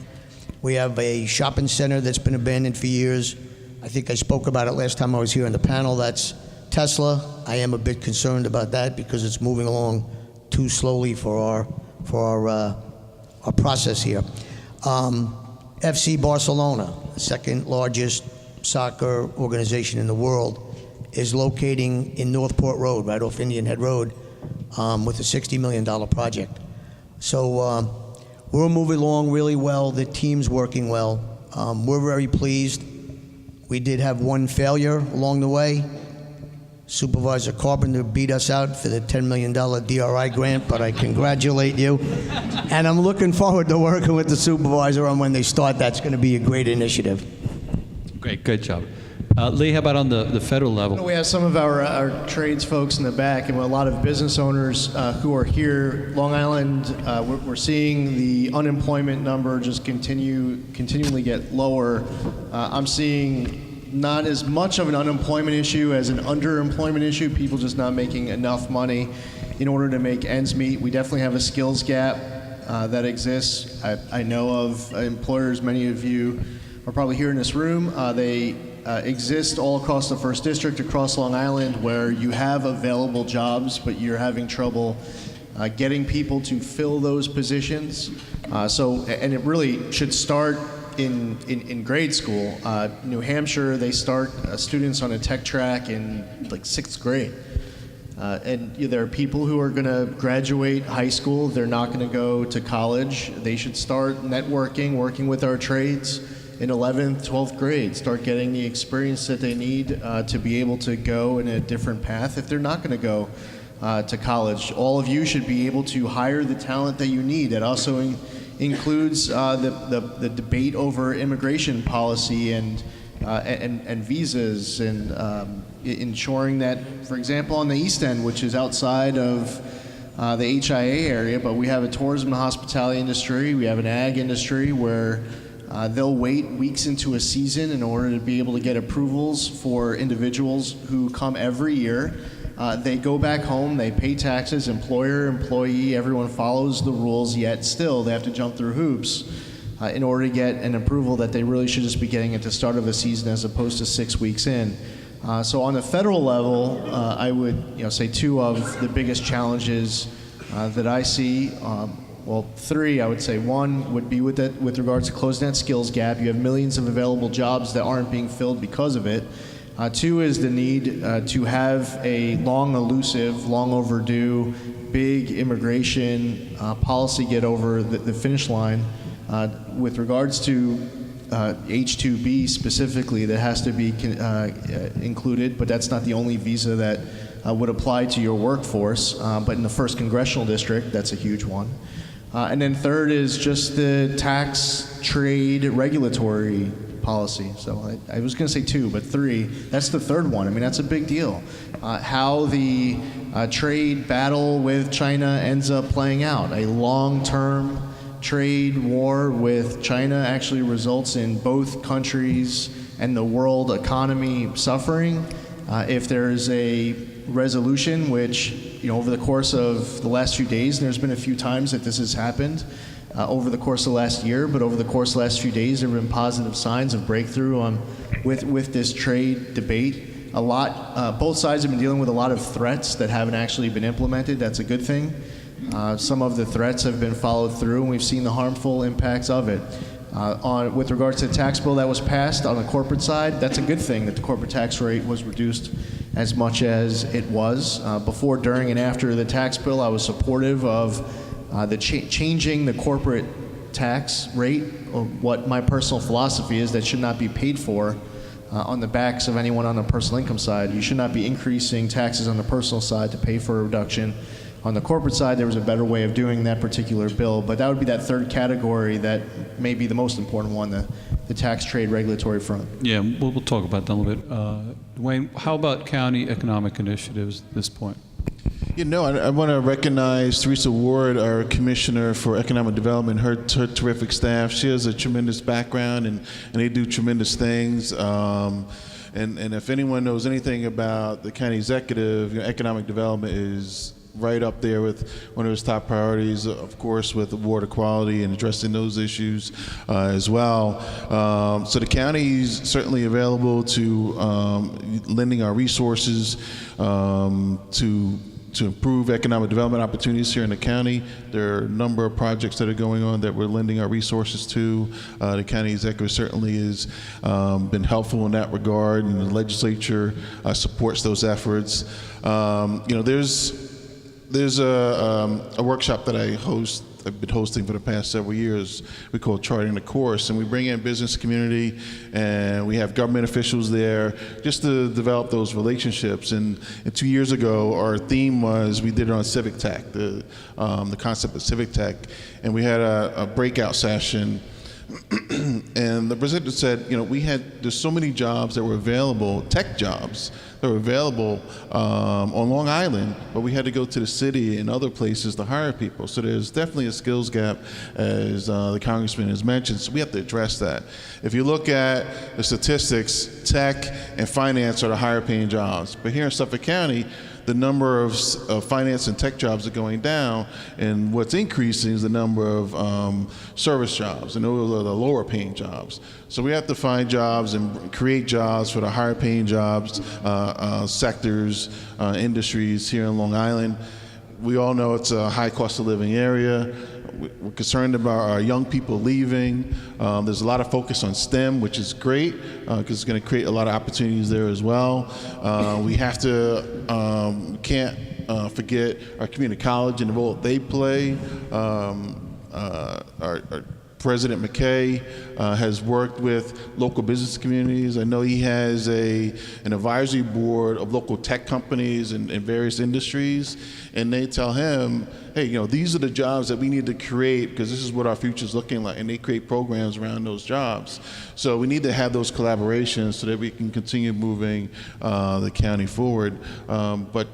We have a shopping center that's been abandoned for years. I think I spoke about it last time I was here on the panel. That's Tesla. I am a bit concerned about that because it's moving along too slowly for our process here. FC Barcelona, the second largest soccer organization in the world, is locating in Northport Road, right off Indian Head Road, with a $60 million project. So we're moving along really well. The team's working well. We're very pleased. We did have one failure along the way. Supervisor Carpenter beat us out for the $10 million DRI grant, but I congratulate you. And I'm looking forward to working with the supervisor on when they start. That's going to be a great initiative. Great, good job. Lee, how about on the federal level? We have some of our trades folks in the back, and a lot of business owners who are here. Long Island, we're seeing the unemployment number just continually get lower. I'm seeing not as much of an unemployment issue as an underemployment issue, people just not making enough money in order to make ends meet. We definitely have a skills gap that exists. I know of employers, many of you are probably here in this room. They exist all across the First District, across Long Island, where you have available jobs, but you're having trouble getting people to fill those positions. And it really should start in grade school. New Hampshire, they start students on a tech track in like 6th grade. And there are people who are going to graduate high school, they're not going to go to college. They should start networking, working with our trades in 11th, 12th grade, start getting the experience that they need to be able to go in a different path if they're not going to go to college. All of you should be able to hire the talent that you need. That also includes the debate over immigration policy and visas and ensuring that, for example, on the East End, which is outside of the HIA area, but we have a tourism and hospitality industry, we have an ag industry where they'll wait weeks into a season in order to be able to get approvals for individuals who come every year. They go back home, they pay taxes, employer, employee, everyone follows the rules, yet still they have to jump through hoops in order to get an approval that they really should just be getting at the start of a season as opposed to 6 weeks in. So on the federal level, I would say two of the biggest challenges that I see, well, three, I would say. One would be with regards to closing that skills gap. You have millions of available jobs that aren't being filled because of it. Two is the need to have a long overdue, big immigration policy get over the finish line. With regards to H-2B specifically that has to be included, but that's not the only visa that would apply to your workforce. But in the 1st Congressional District, that's a huge one. And then third is just the tax, trade, regulatory policy. So I was going to say 2, but 3. That's the third one. I mean, that's a big deal. How the trade battle with China ends up playing out. A long-term trade war with China actually results in both countries and the world economy suffering. If there's a resolution, which, over the course of the last few days, and there's been a few times that this has happened over the course of the last year, but over the course of the last few days, there have been positive signs of breakthrough with this trade debate. Both sides have been dealing with a lot of threats that haven't actually been implemented. That's a good thing. Some of the threats have been followed through, and we've seen the harmful impacts of it. With regards to the tax bill that was passed on the corporate side, that's a good thing that the corporate tax rate was reduced as much as it was. Before, during, and after the tax bill, I was supportive of changing the corporate tax rate. What my personal philosophy is, that should not be paid for on the backs of anyone on the personal income side. You should not be increasing taxes on the personal side to pay for a reduction. On the corporate side, there was a better way of doing that particular bill, but that would be that third category that may be the most important one, the tax, trade, regulatory front. Yeah, we'll talk about that a little bit. Dwayne, how about county economic initiatives at this point? I want to recognize Teresa Ward, our Commissioner for Economic Development, her terrific staff. She has a tremendous background, and they do tremendous things. And if anyone knows anything about the county executive, economic development is right up there with one of his top priorities, of course, with water quality and addressing those issues as well. So the county is certainly available to lending our resources to improve economic development opportunities here in the county. There are a number of projects that are going on that we're lending our resources to. The county executive certainly has been helpful in that regard, and the legislature supports those efforts. There's a workshop that I've been hosting for the past several years. We call Charting the Course, and we bring in business community, and we have government officials there just to develop those relationships. And 2 years ago, our theme was, we did it on civic tech, the concept of civic tech, and we had a breakout session. And the presenter said, there's so many jobs that were available, tech jobs, that were available on Long Island, but we had to go to the city and other places to hire people. So there's definitely a skills gap, as the congressman has mentioned, so we have to address that. If you look at the statistics, tech and finance are the higher paying jobs. But here in Suffolk County, the number of finance and tech jobs are going down, and what's increasing is the number of service jobs, and those are the lower paying jobs. So we have to find jobs and create jobs for the higher paying jobs, sectors, industries here in Long Island. We all know it's a high cost of living area. We're concerned about our young people leaving. There's a lot of focus on STEM, which is great, because it's going to create a lot of opportunities there as well. We have to, can't forget our community college and the role they play. Our President McKay has worked with local business communities. I know he has an advisory board of local tech companies in various industries, and they tell him, hey, these are the jobs that we need to create because this is what our future is looking like, and they create programs around those jobs. So we need to have those collaborations so that we can continue moving the county forward. But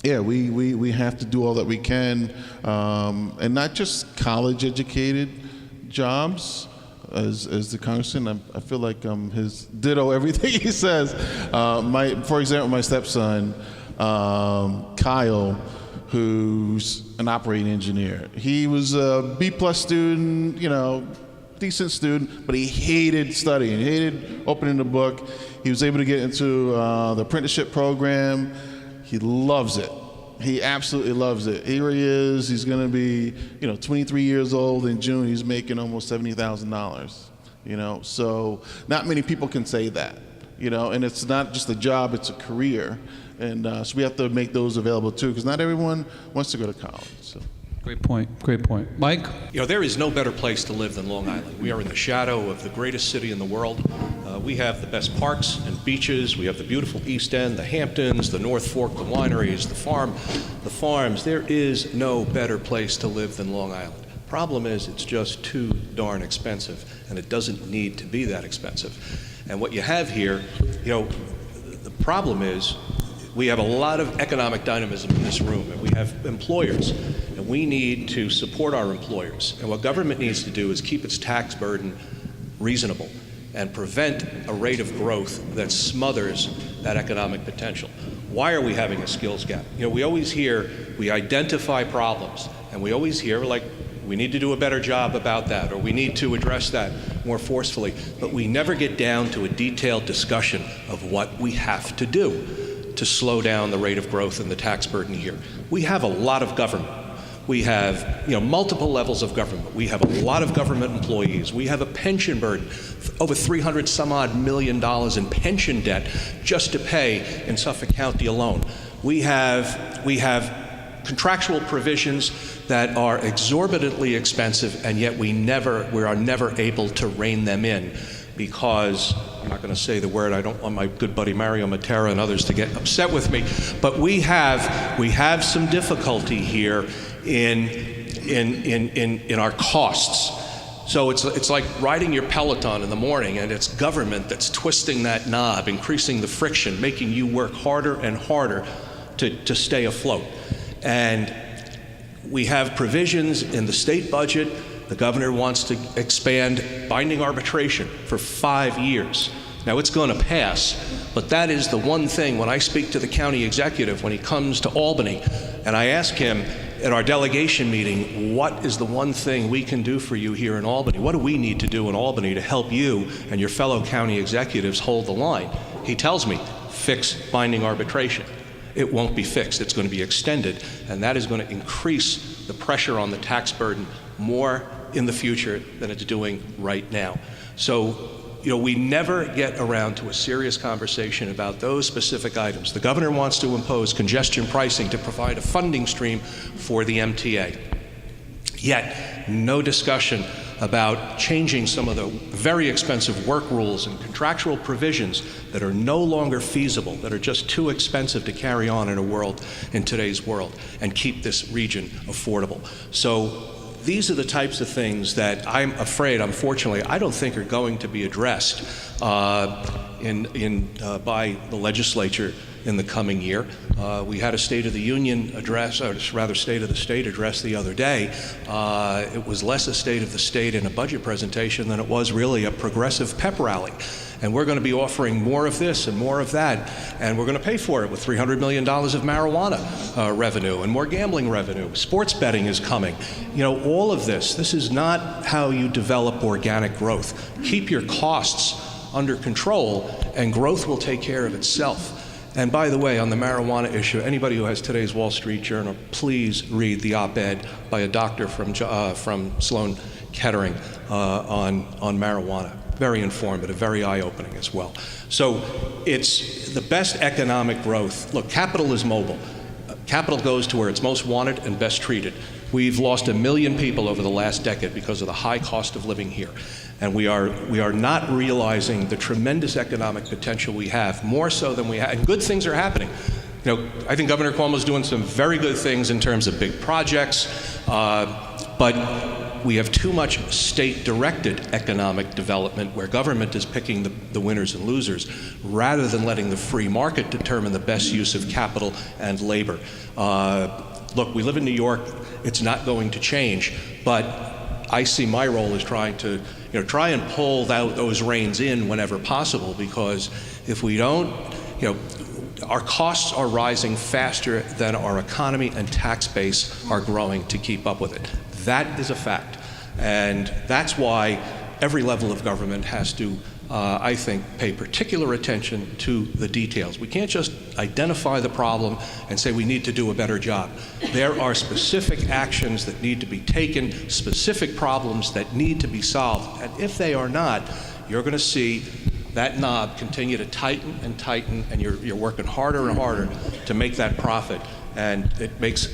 yeah, we have to do all that we can, and not just college educated jobs, as the congressman. I feel like his ditto everything he says. For example, my stepson, Kyle, who's an operating engineer. He was a B+ student, decent student, but he hated studying. He hated opening the book. He was able to get into the apprenticeship program. He loves it. He absolutely loves it. Here he is. He's going to be, 23 years old in June. He's making almost $70,000. So not many people can say that, and it's not just a job, it's a career. And so we have to make those available too, because not everyone wants to go to college. So. Great point. Great point. Mike? There is no better place to live than Long Island. We are in the shadow of the greatest city in the world. We have the best parks and beaches. We have the beautiful East End, the Hamptons, the North Fork, the wineries, the farms. There is no better place to live than Long Island. Problem is, it's just too darn expensive, and it doesn't need to be that expensive. And what you have here, the problem is, we have a lot of economic dynamism in this room, and we have employers, and we need to support our employers. And what government needs to do is keep its tax burden reasonable and prevent a rate of growth that smothers that economic potential. Why are we having a skills gap? We always hear, we identify problems, and we always hear, we need to do a better job about that, or we need to address that more forcefully, but we never get down to a detailed discussion of what we have to do to slow down the rate of growth and the tax burden here. We have a lot of government. We have multiple levels of government. We have a lot of government employees. We have a pension burden, over $300 some odd million in pension debt just to pay in Suffolk County alone. We have contractual provisions that are exorbitantly expensive, and yet we are never able to rein them in because, I'm not going to say the word, I don't want my good buddy Mario Matera and others to get upset with me, but we have some difficulty here in our costs. So it's like riding your Peloton in the morning, and it's government that's twisting that knob, increasing the friction, making you work harder and harder to stay afloat. And we have provisions in the state budget. The governor wants to expand binding arbitration for 5 years. Now, it's going to pass, but that is the one thing when I speak to the county executive when he comes to Albany, and I ask him at our delegation meeting, what is the one thing we can do for you here in Albany? What do we need to do in Albany to help you and your fellow county executives hold the line? He tells me, fix binding arbitration. It won't be fixed. It's going to be extended, and that is going to increase the pressure on the tax burden more in the future than it's doing right now. So, we never get around to a serious conversation about those specific items. The governor wants to impose congestion pricing to provide a funding stream for the MTA. Yet, no discussion about changing some of the very expensive work rules and contractual provisions that are no longer feasible, that are just too expensive to carry on in today's world, and keep this region affordable. So these are the types of things that I'm afraid, unfortunately, I don't think are going to be addressed by the legislature in the coming year. We had a State of the Union address, or rather State of the State address the other day. It was less a State of the State in a budget presentation than it was really a progressive pep rally. And we're going to be offering more of this and more of that, and we're going to pay for it with $300 million of marijuana revenue and more gambling revenue. Sports betting is coming. All of this is not how you develop organic growth. Keep your costs under control, and growth will take care of itself. And by the way, on the marijuana issue, anybody who has today's Wall Street Journal, please read the op-ed by a doctor from Sloan Kettering on marijuana. Very informative, very eye-opening as well. So it's the best economic growth. Look, capital is mobile. Capital goes to where it's most wanted and best treated. We've lost 1 million people over the last decade because of the high cost of living here. And we are not realizing the tremendous economic potential we have, more so than we have. And good things are happening. I think Governor Cuomo's doing some very good things in terms of big projects, but we have too much state-directed economic development where government is picking the winners and losers rather than letting the free market determine the best use of capital and labor. Look, we live in New York. It's not going to change, but I see my role as trying to try and pull those reins in whenever possible, because if we don't, our costs are rising faster than our economy and tax base are growing to keep up with it. That is a fact. And that's why every level of government has to, I think, pay particular attention to the details. We can't just identify the problem and say we need to do a better job. There are specific actions that need to be taken, specific problems that need to be solved. And if they are not, you're going to see that knob continue to tighten and tighten, and you're working harder and harder to make that profit. And it makes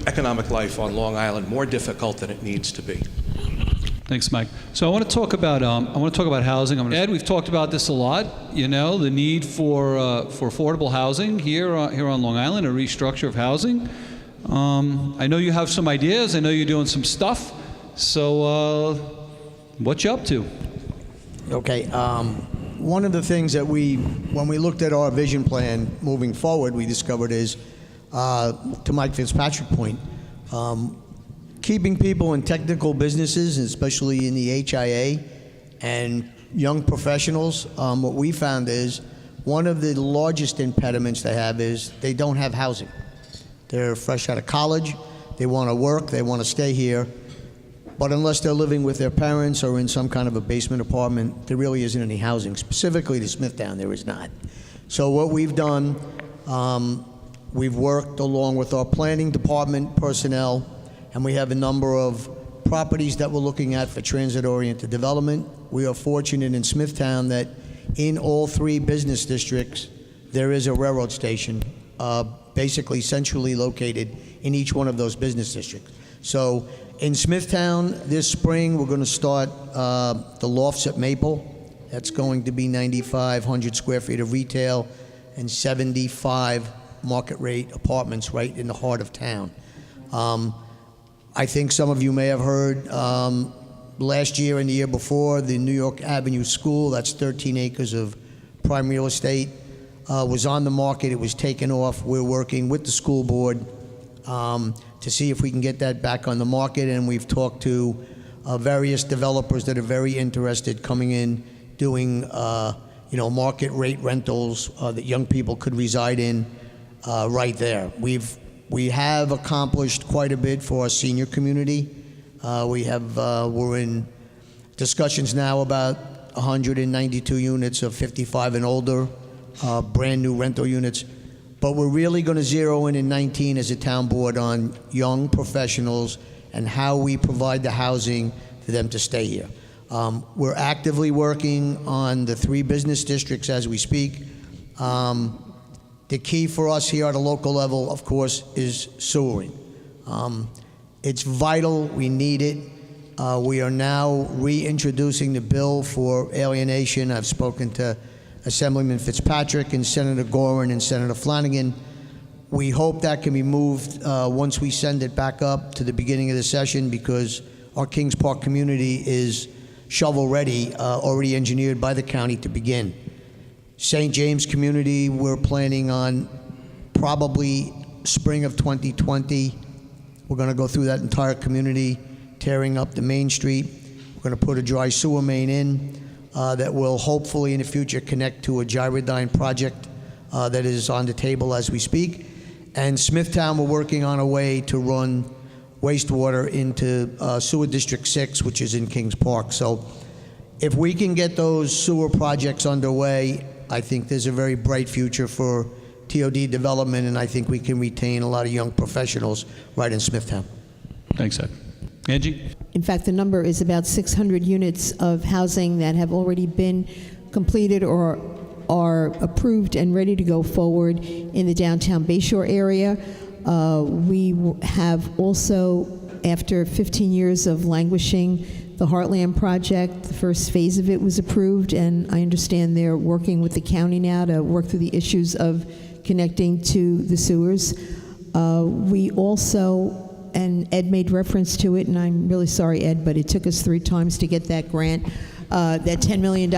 economic life on Long Island more difficult than it needs to be. Thanks, Mike. So I want to talk about housing. Ed, we've talked about this a lot. The need for affordable housing here on Long Island, a restructure of housing. I know you have some ideas. I know you're doing some stuff. So what you up to? Okay. One of the things that when we looked at our vision plan moving forward, we discovered is, to Mike Fitzpatrick's point, keeping people in technical businesses, especially in the HIA, and young professionals, what we found is one of the largest impediments they have is they don't have housing. They're fresh out of college, they want to work, they want to stay here, but unless they're living with their parents or in some kind of a basement apartment, there really isn't any housing. Specifically to Smithtown, there is not. So what we've done, we've worked along with our planning department personnel, and we have a number of properties that we're looking at for transit-oriented development. We are fortunate in Smithtown that in all 3 business districts, there is a railroad station, basically centrally located in each one of those business districts. So in Smithtown, this spring, we're going to start the Lofts at Maple. That's going to be 9,500 square feet of retail and 75 market rate apartments right in the heart of town. I think some of you may have heard last year and the year before, the New York Avenue School, that's 13 acres of prime real estate, was on the market. It was taken off. We're working with the school board to see if we can get that back on the market, and we've talked to various developers that are very interested coming in, doing market rate rentals that young people could reside in right there. We have accomplished quite a bit for our senior community. We're in discussions now about 192 units of 55 and older, brand new rental units. But we're really going to zero in 19 as a town board on young professionals and how we provide the housing for them to stay here. We're actively working on the 3 business districts as we speak. The key for us here at a local level, of course, is sewering. It's vital. We need it. We are now reintroducing the bill for alienation. I've spoken to Assemblyman Fitzpatrick and Senator Gorin and Senator Flanagan. We hope that can be moved once we send it back up to the beginning of the session, because our Kings Park community is shovel-ready, already engineered by the county to begin. St. James community, we're planning on probably spring of 2020. We're going to go through that entire community, tearing up the main street. We're going to put a dry sewer main in that will hopefully in the future connect to a gyrodyne project that is on the table as we speak. And Smithtown, we're working on a way to run wastewater into Sewer District 6, which is in Kings Park. So if we can get those sewer projects underway, I think there's a very bright future for TOD development, and I think we can retain a lot of young professionals right in Smithtown. Thanks, Ed. Angie? In fact, the number is about 600 units of housing that have already been completed or are approved and ready to go forward in the downtown Bayshore area. We have also, after 15 years of languishing, the Heartland project, the first phase of it was approved, and I understand they're working with the county now to work through the issues of connecting to the sewers. We also, and Ed made reference to it, and I'm really sorry, Ed, but it took us 3 times to get that grant, that $10 million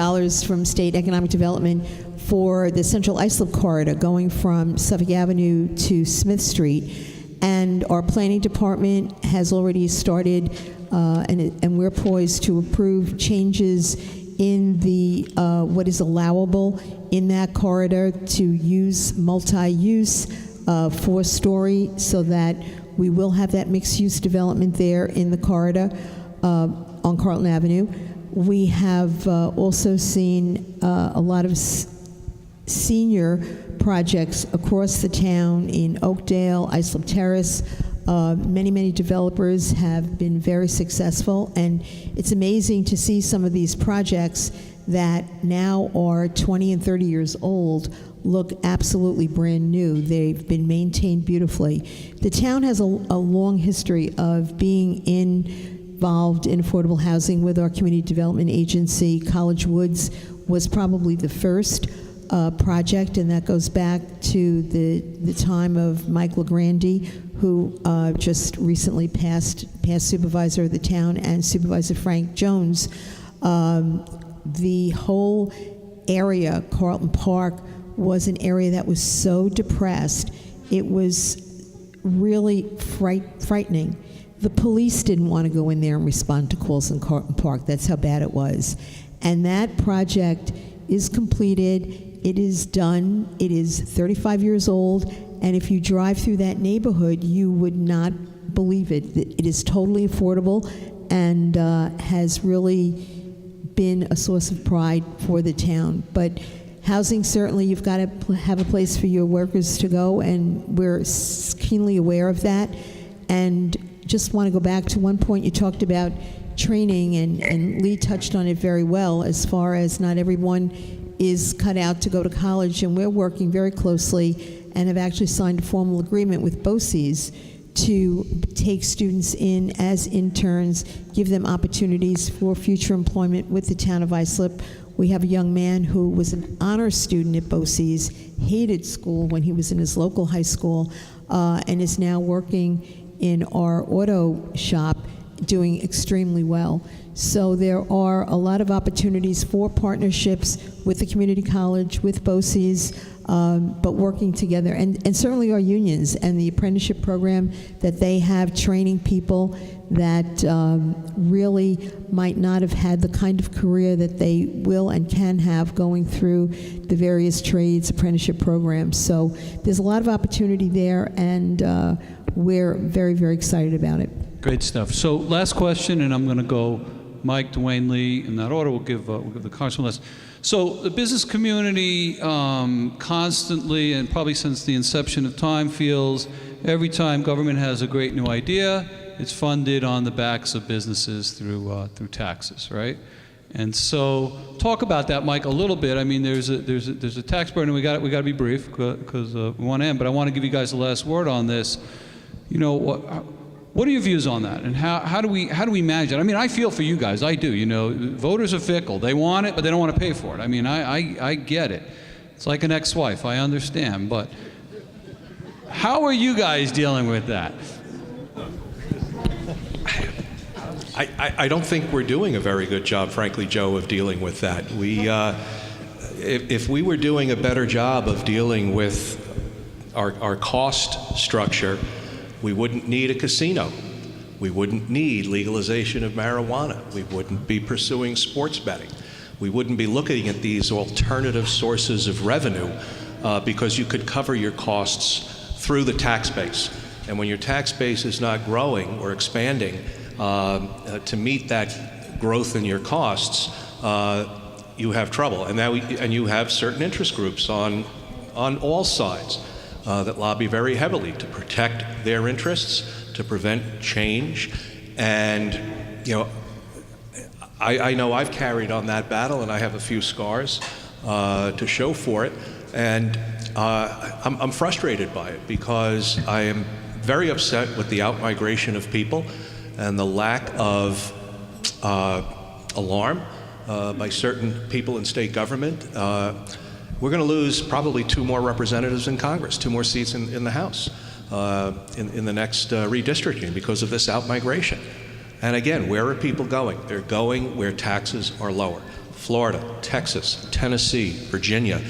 from State Economic Development for the Central Islip Corridor going from Suffolk Avenue to Smith Street. And our planning department has already started, and we're poised to approve changes in the what is allowable in that corridor to use multi-use 4-story, so that we will have that mixed-use development there in the corridor on Carlton Avenue. We have also seen a lot of senior projects across the town in Oakdale, Islip Terrace. Many developers have been very successful, and it's amazing to see some of these projects that now are 20 and 30 years old look absolutely brand new. They've been maintained beautifully. The town has a long history of being involved in affordable housing with our community development agency. College Woods was probably the first project, and that goes back to the time of Mike LaGrandi, who just recently passed supervisor of the town, and Supervisor Frank Jones. The whole area, Carlton Park, was an area that was so depressed. It was really frightening. The police didn't want to go in there and respond to calls in Carlton Park. That's how bad it was. And that project is completed. It is done. It is 35 years old. And if you drive through that neighborhood, you would not believe it. It is totally affordable and has really been a source of pride for the town. But housing, certainly, you've got to have a place for your workers to go, and we're keenly aware of that. And just want to go back to one point you talked about training, and Lee touched on it very well, as far as not everyone is cut out to go to college, and we're working very closely and have actually signed a formal agreement with BOCES to take students in as interns, give them opportunities for future employment with the town of Islip. We have a young man who was an honors student at BOCES, hated school when he was in his local high school, and is now working in our auto shop, doing extremely well. So there are a lot of opportunities for partnerships with the community college, with BOCES, but working together. And certainly our unions and the apprenticeship program that they have, training people that really might not have had the kind of career that they will and can have going through the various trades apprenticeship programs. So there's a lot of opportunity there, and we're very, very excited about it. Great stuff. So last question, and I'm going to go Mike, Dwayne, Lee, in that order. We'll give the congressman list. So the business community constantly, and probably since the inception of time, feels every time government has a great new idea, it's funded on the backs of businesses through taxes, right? And so talk about that, Mike, a little bit. I mean, there's a tax burden. We got to be brief because we want to end. But I want to give you guys the last word on this. You know, what are your views on that, and how do we manage it? I mean, I feel for you guys. I do. You know, voters are fickle. They want it, but they don't want to pay for it. I mean, I get it. It's like an ex-wife. I understand. But how are you guys dealing with that? I don't think we're doing a very good job, frankly, Joe, of dealing with that. If we were doing a better job of dealing with our cost structure, we wouldn't need a casino. We wouldn't need legalization of marijuana. We wouldn't be pursuing sports betting. We wouldn't be looking at these alternative sources of revenue because you could cover your costs through the tax base. And when your tax base is not growing or expanding to meet that growth in your costs, you have trouble. And you have certain interest groups on all sides that lobby very heavily to protect their interests, to prevent change. And, you know, I know I've carried on that battle, and I have a few scars to show for it. And I'm frustrated by it because I am very upset with the outmigration of people and the lack of alarm by certain people in state government. We're going to lose probably 2 more representatives in Congress, 2 more seats in the House in the next redistricting because of this outmigration. And again, where are people going? They're going where taxes are lower. Florida, Texas, Tennessee, Virginia.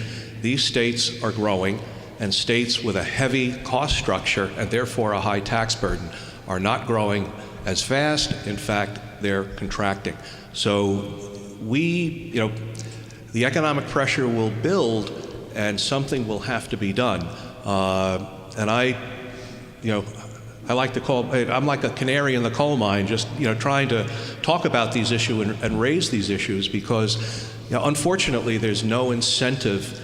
These states are growing, and states with a heavy cost structure and therefore a high tax burden are not growing as fast. In fact, they're contracting. So the economic pressure will build, and something will have to be done. And I like to call, I'm like a canary in the coal mine, just trying to talk about these issues and raise these issues because, unfortunately, there's no incentive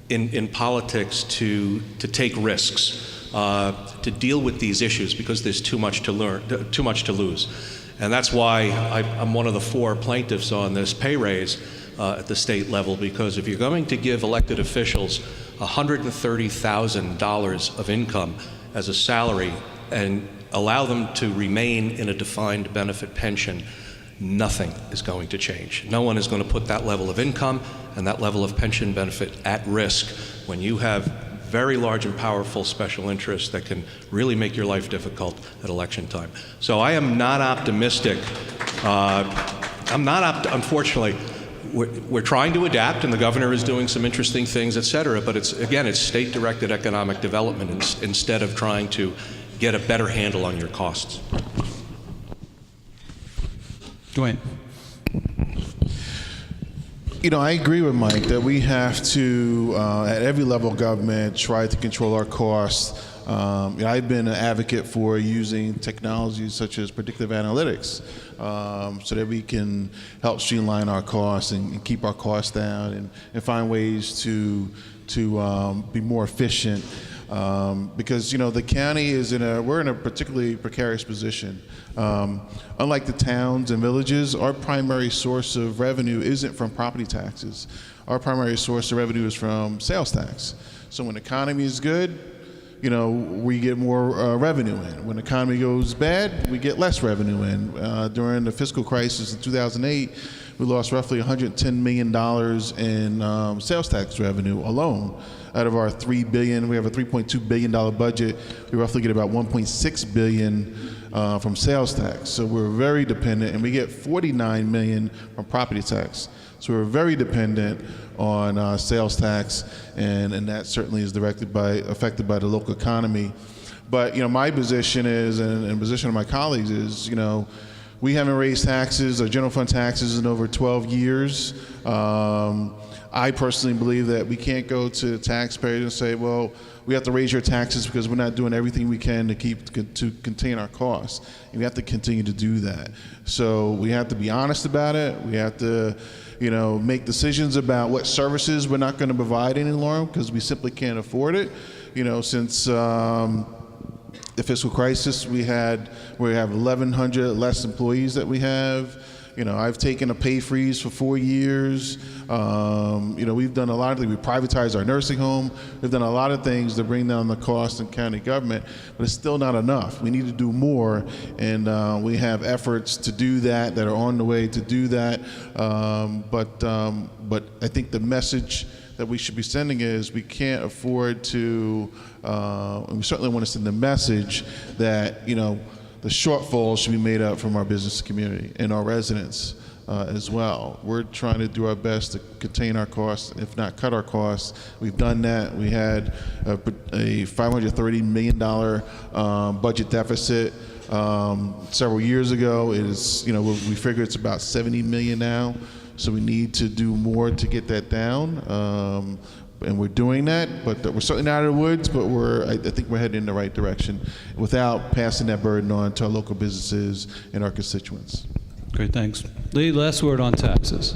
in politics to take risks, to deal with these issues because there's too much to lose. And that's why I'm one of the 4 plaintiffs on this pay raise. at the state level, because if you're going to give elected officials $130,000 of income as a salary and allow them to remain in a defined benefit pension, nothing is going to change. No one is going to put that level of income and that level of pension benefit at risk when you have very large and powerful special interests that can really make your life difficult at election time. So I am not optimistic. Unfortunately, we're trying to adapt, and the governor is doing some interesting things, et cetera, but it's state-directed economic development instead of trying to get a better handle on your costs. Dwayne. I agree with Mike that we have to, at every level of government, try to control our costs. I've been an advocate for using technologies such as predictive analytics so that we can help streamline our costs and keep our costs down and find ways to be more efficient. Because the county we're in a particularly precarious position. Unlike the towns and villages, our primary source of revenue isn't from property taxes. Our primary source of revenue is from sales tax. So when the economy is good, we get more revenue in. When the economy goes bad, we get less revenue in. During the fiscal crisis in 2008, we lost roughly $110 million in sales tax revenue alone. Out of our $3 billion, we have a $3.2 billion budget. We roughly get about $1.6 billion from sales tax. So we're very dependent, and we get $49 million from property tax. So we're very dependent on sales tax, and that certainly is affected by the local economy. But my position is, and the position of my colleagues is, we haven't raised taxes or general fund taxes in over 12 years. I personally believe that we can't go to taxpayers and say, well, we have to raise your taxes because we're not doing everything we can to contain our costs. And we have to continue to do that. So we have to be honest about it. We have to, make decisions about what services we're not going to provide any longer because we simply can't afford it. Since the fiscal crisis, we have 1,100 less employees that we have. I've taken a pay freeze for 4 years. We've done a lot of things. We privatized our nursing home. We've done a lot of things to bring down the cost in county government, but it's still not enough. We need to do more, and we have efforts to do that are on the way to do that. But I think the message that we should be sending is we can't afford to, and we certainly want to send the message that, the shortfall should be made up from our business community and our residents as well. We're trying to do our best to contain our costs, if not cut our costs. We've done that. We had a $530 million budget deficit several years ago. It is, we figure it's about $70 million now. So we need to do more to get that down. And we're doing that, but we're certainly not out of the woods, but I think we're heading in the right direction without passing that burden on to our local businesses and our constituents. Great, thanks. Lee, last word on taxes.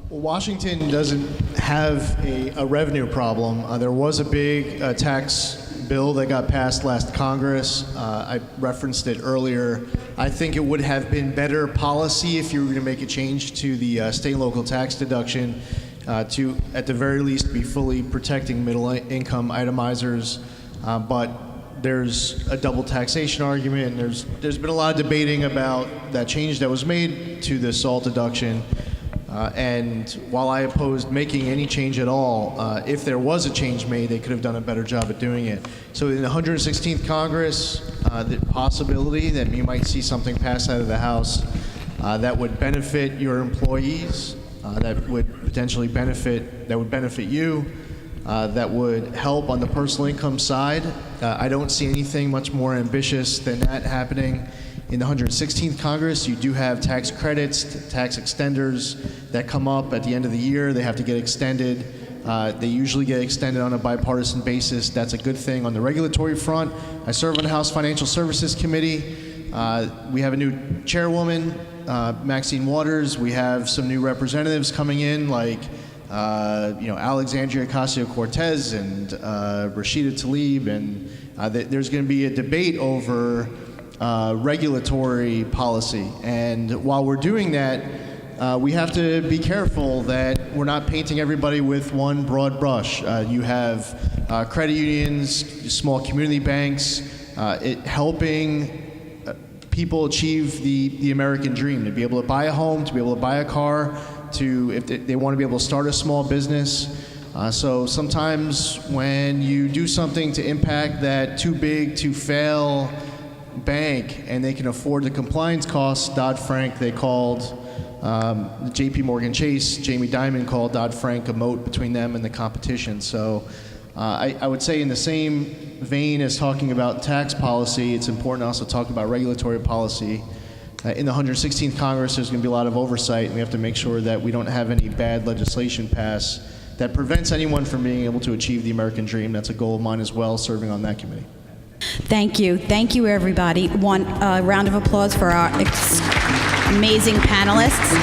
Washington doesn't have a revenue problem. There was a big tax bill that got passed last Congress. I referenced it earlier. I think it would have been better policy if you were going to make a change to the state and local tax deduction to, at the very least, be fully protecting middle-income itemizers. But there's a double taxation argument, and there's been a lot of debating about that change that was made to the SALT deduction. And while I opposed making any change at all, if there was a change made, they could have done a better job at doing it. So in the 116th Congress, the possibility that you might see something pass out of the House that would benefit your employees, that would potentially benefit you, that would help on the personal income side. I don't see anything much more ambitious than that happening. In the 116th Congress, you do have tax credits, tax extenders that come up at the end of the year. They have to get extended. They usually get extended on a bipartisan basis. That's a good thing. On the regulatory front, I serve on the House Financial Services Committee. We have a new chairwoman, Maxine Waters. We have some new representatives coming in, like Alexandria Ocasio-Cortez and Rashida Tlaib, and there's going to be a debate over regulatory policy. And while we're doing that, we have to be careful that we're not painting everybody with one broad brush. You have credit unions, small community banks, helping people achieve the American dream, to be able to buy a home, to be able to buy a car, if they want to be able to start a small business. So sometimes when you do something to impact that too big to fail bank and they can afford the compliance costs, Dodd-Frank, they called JP Morgan Chase, Jamie Dimon called Dodd-Frank a moat between them and the competition. So I would say in the same vein as talking about tax policy, it's important to also talk about regulatory policy. In the 116th Congress, there's going to be a lot of oversight, and we have to make sure that we don't have any bad legislation pass that prevents anyone from being able to achieve the American dream. That's a goal of mine as well, serving on that committee. Thank you. Thank you, everybody. One round of applause for our amazing panelists.